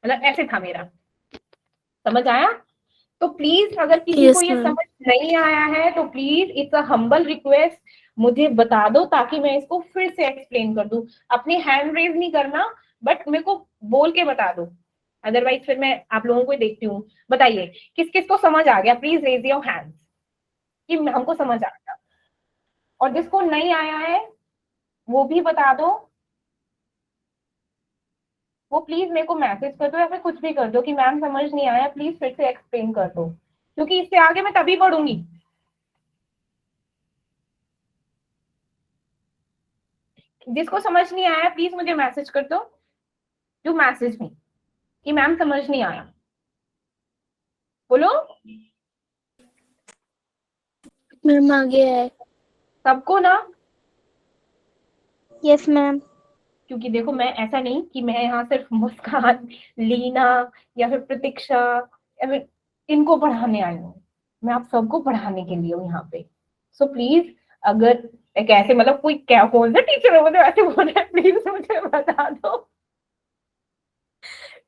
मतलब ऐसे था मेरा। समझ आया। तो प्लीज अगर किसी को यस ये मैम समझ नहीं आया है तो please it's a humble request, मुझे बता दो ताकि मैं इसको फिर से एक्सप्लेन कर दूं। अपनी हैंड रेज नहीं करना, बट मेरे को बोल के बता दो, अदरवाइज फिर मैं आप लोगों को ही देखती हूँ। बताइए किस किस को समझ आ गया, प्लीज रेज योर हैंड कि हमको समझ आ गया, और जिसको नहीं आया है वो भी बता दो, वो प्लीज मेरे को मैसेज कर दो या फिर कुछ भी कर दो कि मैम समझ नहीं आया, प्लीज फिर से एक्सप्लेन कर दो, क्योंकि इससे आगे मैं तभी पढ़ूंगी। जिसको समझ नहीं आया प्लीज मुझे मैसेज कर दो, डू मैसेज मी कि मैम समझ नहीं आया, बोलो। मैम आ गया है सबको ना, यस मैम क्योंकि देखो मैं ऐसा नहीं कि मैं यहाँ सिर्फ मुस्कान, लीना या फिर प्रतीक्षा या फिर इनको पढ़ाने आई हूँ, मैं आप सबको पढ़ाने के लिए हूँ यहाँ पे। सो प्लीज, अगर एक ऐसे मतलब कोई क्या कौन सा टीचर हो ऐसे बोल रहे हैं, प्लीज मुझे बता दो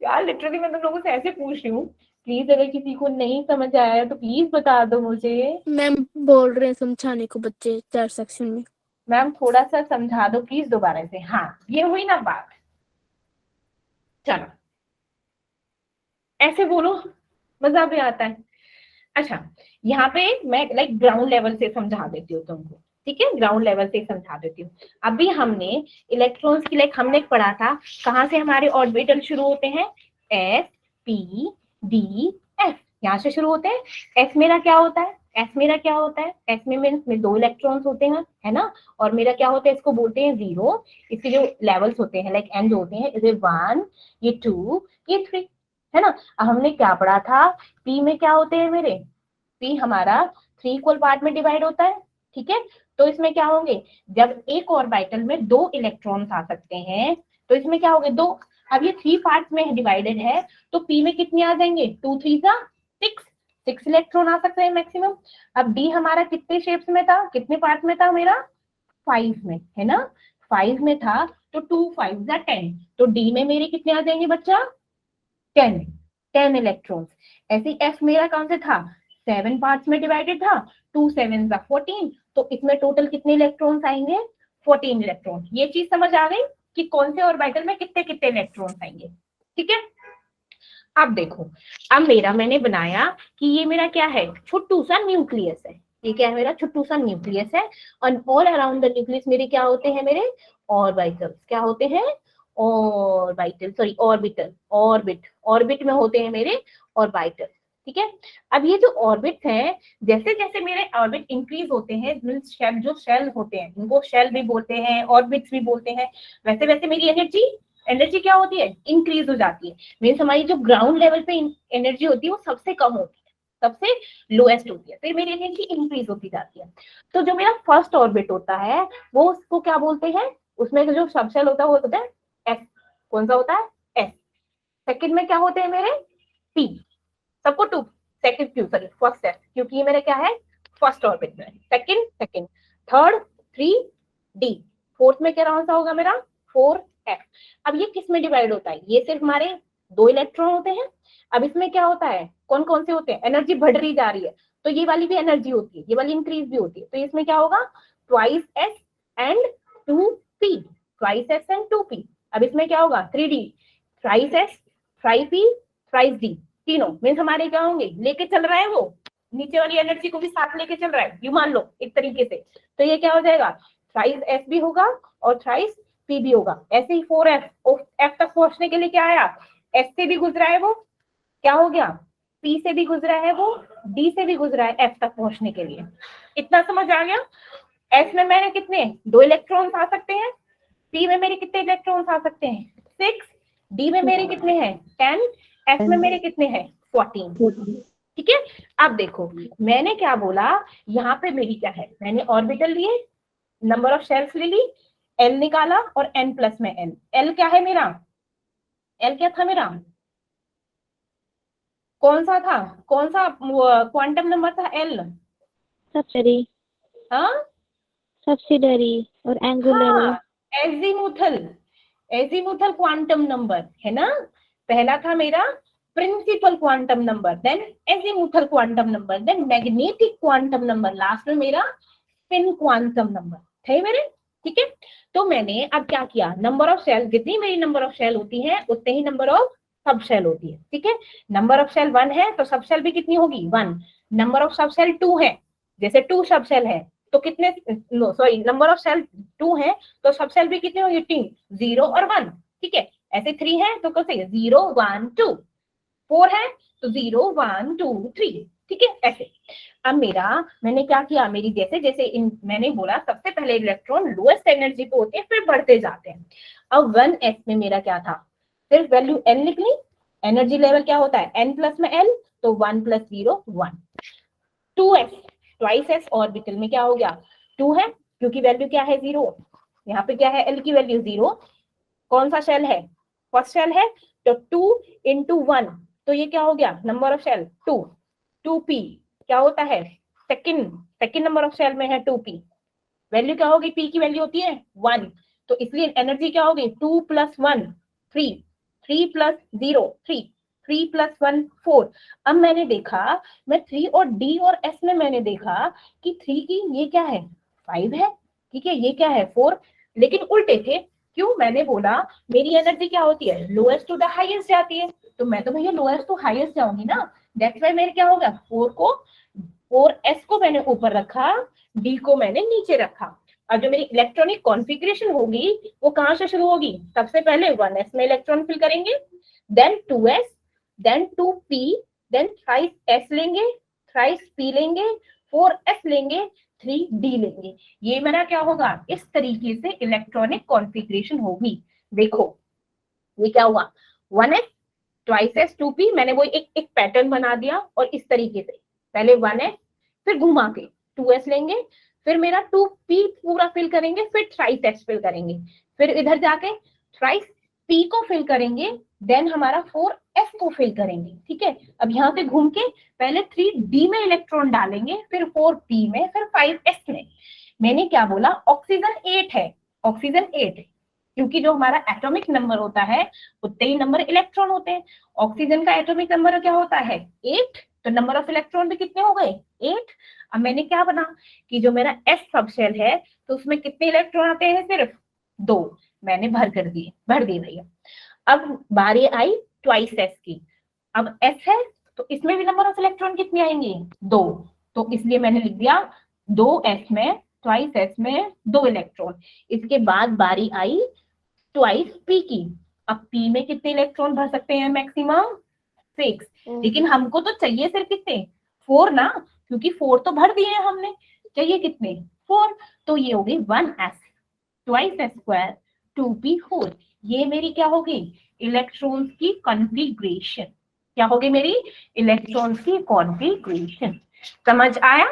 यार, लिटरली मैं तुम लोगों से ऐसे पूछ रही हूँ, प्लीज अगर किसी को नहीं समझ आया तो प्लीज बता दो मुझे। मैम बोल रहे हैं समझाने को बच्चे 4 सेक्शन में मैम थोड़ा सा समझा दो प्लीज दोबारा से, हाँ ये हुई ना बात। चलो ऐसे बोलो, मजा भी आता है। अच्छा, यहाँ पे मैं लाइक ग्राउंड लेवल से समझा देती हूँ तुमको, ठीक है, ग्राउंड लेवल से समझा देती हूँ। अभी हमने इलेक्ट्रॉन्स की लाइक हमने पढ़ा था, कहाँ से हमारे ऑर्बिटल शुरू होते हैं, s पी डी एफ, यहाँ से शुरू होते हैं। एस मेरा क्या होता है, एस मेरा क्या होता है, एस में मीन्स में 2 इलेक्ट्रॉन्स होते हैं, है ना, और मेरा क्या होता है, इसको बोलते हैं 0। इसके जो लेवल्स होते हैं लाइक एन जो होते हैं, इसे 1, ये 2, ये 3, है ना। अब हमने क्या पढ़ा था, पी में क्या होते हैं मेरे, पी हमारा 3 इक्वल पार्ट में डिवाइड होता है, ठीक है। तो इसमें क्या होंगे, जब एक ऑर्बिटल में 2 इलेक्ट्रॉन्स आ सकते हैं तो इसमें क्या होंगे 2। अब ये 3 पार्ट्स में डिवाइडेड है तो पी में कितने आ जाएंगे, 2 3 जा 6 इलेक्ट्रॉन आ सकते हैं मैक्सिमम। अब डी हमारा कितने शेप्स में था, कितने पार्ट में था मेरा, 5 में, है ना, 5 में था तो 2 5 जा 10, तो डी में मेरे कितने आ जाएंगे बच्चा, 10 इलेक्ट्रॉन्स। ऐसे एफ मेरा कौन से था, 7 पार्ट्स में डिवाइडेड था, 2 7 जा 14, तो इसमें टोटल कितने इलेक्ट्रॉन्स आएंगे, 14 इलेक्ट्रॉन। ये चीज समझ आ गई कि कौन से ऑर्बिटल में कितने कितने इलेक्ट्रॉन्स आएंगे, ठीक है। अब देखो, अब मेरा मैंने बनाया कि ये मेरा क्या है, छोटू सा न्यूक्लियस है, ये क्या है मेरा छोटू सा न्यूक्लियस है, और ऑल अराउंड द न्यूक्लियस मेरे क्या होते हैं, मेरे ऑर्बिटल्स, क्या होते हैं, ऑर्बिटल, सॉरी ऑर्बिटल, ऑर्बिट में होते हैं मेरे ऑर्बिटल, ठीक है। अब ये जो ऑर्बिट हैं, जैसे जैसे मेरे ऑर्बिट इंक्रीज होते हैं, शेल जो शेल होते हैं इनको शेल भी बोलते हैं, ऑर्बिट्स भी बोलते हैं, वैसे वैसे मेरी एनर्जी क्या होती है, इंक्रीज हो जाती है। मीन्स हमारी जो ग्राउंड लेवल पे एनर्जी होती है वो सबसे कम होती है, सबसे लोएस्ट होती है, फिर मेरी एनर्जी इंक्रीज होती जाती है। तो जो मेरा फर्स्ट ऑर्बिट होता है वो उसको क्या बोलते हैं, उसमें जो सबशेल होता है वो होता है एस, कौन सा होता है, एस। सेकंड में क्या होते हैं मेरे, पी, सबको 2, सेकंड क्यों, सॉरी फर्स्ट एस, क्योंकि ये मेरा क्या है, फर्स्ट ऑर्बिट में, सेकंड, थर्ड 3 डी, फोर्थ में क्या कौन सा होगा मेरा 4 एफ। अब ये किस में डिवाइड होता है, ये सिर्फ हमारे 2 इलेक्ट्रॉन होते हैं। अब इसमें क्या होता है, कौन कौन से होते हैं, एनर्जी बढ़ रही जा रही है, तो ये वाली भी एनर्जी होती है, ये वाली इंक्रीज भी होती है, तो इसमें क्या होगा, twice S and 2 P, twice S and 2 P. अब इसमें क्या होगा 3 D, thrice S, thrice P, thrice D, तीनों मीन्स हमारे क्या होंगे, लेके चल रहा है वो नीचे वाली एनर्जी को भी साथ लेके चल रहा है, यू मान लो एक तरीके से। तो ये क्या हो जाएगा, थ्राइस एस भी होगा और थ्राइस पी भी होगा। ऐसे ही 4 एफ तक पहुंचने के लिए क्या आया, एस से भी गुजरा है वो, क्या हो गया, पी से भी गुजरा है वो, डी से भी गुजरा है एफ तक पहुंचने के लिए। इतना समझ आ गया। एस में मैंने कितने 2 इलेक्ट्रॉन्स आ सकते हैं, पी में मेरे कितने इलेक्ट्रॉन्स आ सकते हैं 6, डी में मेरे कितने हैं 10, एफ में मेरे कितने हैं 14, ठीक है। अब देखो मैंने क्या बोला, यहाँ पे मेरी क्या है, मैंने ऑर्बिटल लिए, नंबर ऑफ शेल्स ले ली, एल निकाला और एन प्लस में एन। एल क्या है मेरा, एल क्या था मेरा, कौन सा था, कौन सा क्वांटम नंबर था एल, सब्सिडी, हाँ सब्सिडरी और एंगुलर, हाँ, एजीमुथल क्वांटम नंबर है ना। पहला था मेरा principal quantum number, then azimuthal quantum number, then magnetic quantum number, last में मेरा स्पिन क्वांटम नंबर थे मेरे, ठीक है। तो मैंने अब क्या किया, नंबर ऑफ शेल, जितनी मेरी नंबर ऑफ शेल होती है उतने ही नंबर ऑफ सब शेल होती है, ठीक है। नंबर ऑफ शेल 1 है तो सब शेल भी कितनी होगी 1, नंबर ऑफ सब शेल 2 है, जैसे 2 सब शेल है तो कितने, no sorry, number of shell 2 है तो सब शेल भी कितनी होगी 3, 0 और 1, ठीक है। ऐसे 3 है तो कैसे 0 1 2, 4 है तो 0 1 2 3, ठीक है ऐसे। अब मैंने क्या किया, मेरी जैसे जैसे मैंने बोला सबसे पहले इलेक्ट्रॉन लोएस्ट एनर्जी पे होते हैं फिर बढ़ते जाते हैं। अब 1s में मेरा क्या था, सिर्फ वैल्यू n लिख ली, एनर्जी लेवल क्या होता है n प्लस में l, तो 1 + 0 1। 2s, ट्वाइस s ऑर्बिटल में क्या हो गया 2 है, क्योंकि वैल्यू क्या है 0, यहाँ पे क्या है l की वैल्यू 0, कौन सा शेल है फर्स्ट शेल है, तो 2 × 1, तो ये क्या हो गया नंबर ऑफ शेल 2, 2p क्या होता है सेकंड नंबर ऑफ शेल में है 2p, वैल्यू क्या होगी p की वैल्यू होती है 1, तो इसलिए एनर्जी क्या होगी 2 + 1 3, 3 + 0 3, 3 + 1 4। अब मैंने देखा, मैं 3 और d और s में मैंने देखा कि 3 की ये क्या है 5 है, ठीक है, ये क्या है 4, लेकिन उल्टे थे। क्यों, मैंने बोला मेरी एनर्जी क्या होती है लोएस्ट टू द हाईएस्ट जाती है, तो मैं तो भैया लोएस्ट टू हाईएस्ट जाऊंगी ना, दैट्स व्हाई मेरे क्या होगा 4s को मैंने ऊपर रखा, d को मैंने नीचे रखा। अब जो मेरी इलेक्ट्रॉनिक कॉन्फ़िगरेशन होगी वो कहां से शुरू होगी, सबसे पहले 1s में इलेक्ट्रॉन फिल करेंगे, then 2s, then 2p, then thrice s लेंगे, थ्राइस p लेंगे, 4s लेंगे, 3d लेंगे। ये मेरा क्या होगा, इस तरीके से इलेक्ट्रॉनिक कॉन्फ़िगरेशन होगी। देखो ये क्या हुआ, 1s, ट्वाइस एस, 2p, मैंने वो एक पैटर्न बना दिया, और इस तरीके से पहले 1s, फिर घुमा के 2s लेंगे, फिर मेरा 2p पूरा फिल करेंगे, फिर थ्राइस s फिल करेंगे, फिर इधर जाके थ्राइस p को फिल करेंगे, देन हमारा 4s को फिल करेंगे। ठीक है, अब यहाँ से घूम के पहले 3d में इलेक्ट्रॉन डालेंगे, फिर 4p में, फिर 5s में। मैंने क्या बोला, ऑक्सीजन 8 है, ऑक्सीजन 8 है, क्योंकि जो हमारा एटॉमिक नंबर होता है उतने ही नंबर इलेक्ट्रॉन होते हैं। ऑक्सीजन का एटॉमिक नंबर क्या होता है, 8, तो नंबर ऑफ इलेक्ट्रॉन भी कितने हो गए, 8। अब मैंने क्या बना कि जो मेरा s सबशेल है तो उसमें कितने इलेक्ट्रॉन आते हैं, सिर्फ 2, मैंने भर दिए भैया। अब बारी आई ट्वाइस s की, अब s है तो इसमें भी नंबर ऑफ इलेक्ट्रॉन कितने आएंगे, 2, तो इसलिए मैंने लिख दिया 2s में, ट्वाइस s में 2 इलेक्ट्रॉन। इसके बाद बारी आई ट्वाइस p की, अब p में कितने इलेक्ट्रॉन भर सकते हैं, मैक्सिमम 6, लेकिन हमको तो चाहिए सिर्फ कितने, 4 ना, क्योंकि 4 तो भर दिए हैं हमने, चाहिए कितने, 4, तो ये हो गई 1s, twice s square 2p4। ये मेरी क्या होगी, इलेक्ट्रॉन्स की कॉन्फ़िगरेशन, क्या होगी मेरी, इलेक्ट्रॉन्स की कॉन्फ़िगरेशन। समझ आया?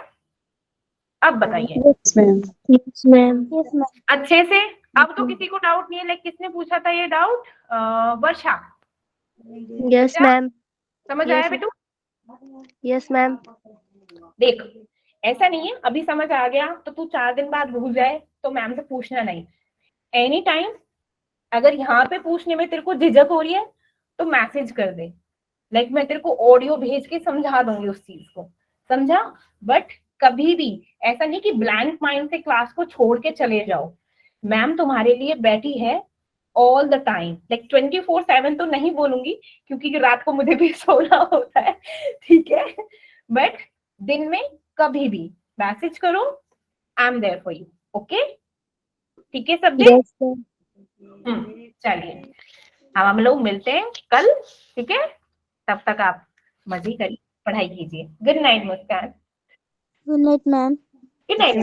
अब बताइए यस मैम। अच्छे से। अब तो किसी को डाउट नहीं है, लाइक किसने पूछा था ये डाउट, वर्षा, यस मैम। समझ Yes, आया बेटू? Yes ma'am. देख, ऐसा नहीं है अभी समझ आ गया तो तू 4 दिन बाद भूल जाए तो मैम से पूछना नहीं, एनी टाइम। अगर यहाँ पे पूछने में तेरे को झिझक हो रही है तो मैसेज कर दे, लाइक मैं तेरे को ऑडियो भेज के समझा दूंगी उस चीज को, समझा? बट कभी भी ऐसा नहीं कि ब्लैंक माइंड से क्लास को छोड़ के चले जाओ। मैम तुम्हारे लिए बैठी है ऑल द टाइम, लाइक 24/7 तो नहीं बोलूंगी क्योंकि रात को मुझे भी सोना होता है, ठीक है, बट दिन में कभी भी मैसेज करो, I am there for you, okay? ठीक है सब? Yes ma'am. चलिए अब हम लोग मिलते हैं कल, ठीक है? तब तक आप मजे करिए, पढ़ाई कीजिए। Good night Muskan. Good night ma'am. Good night.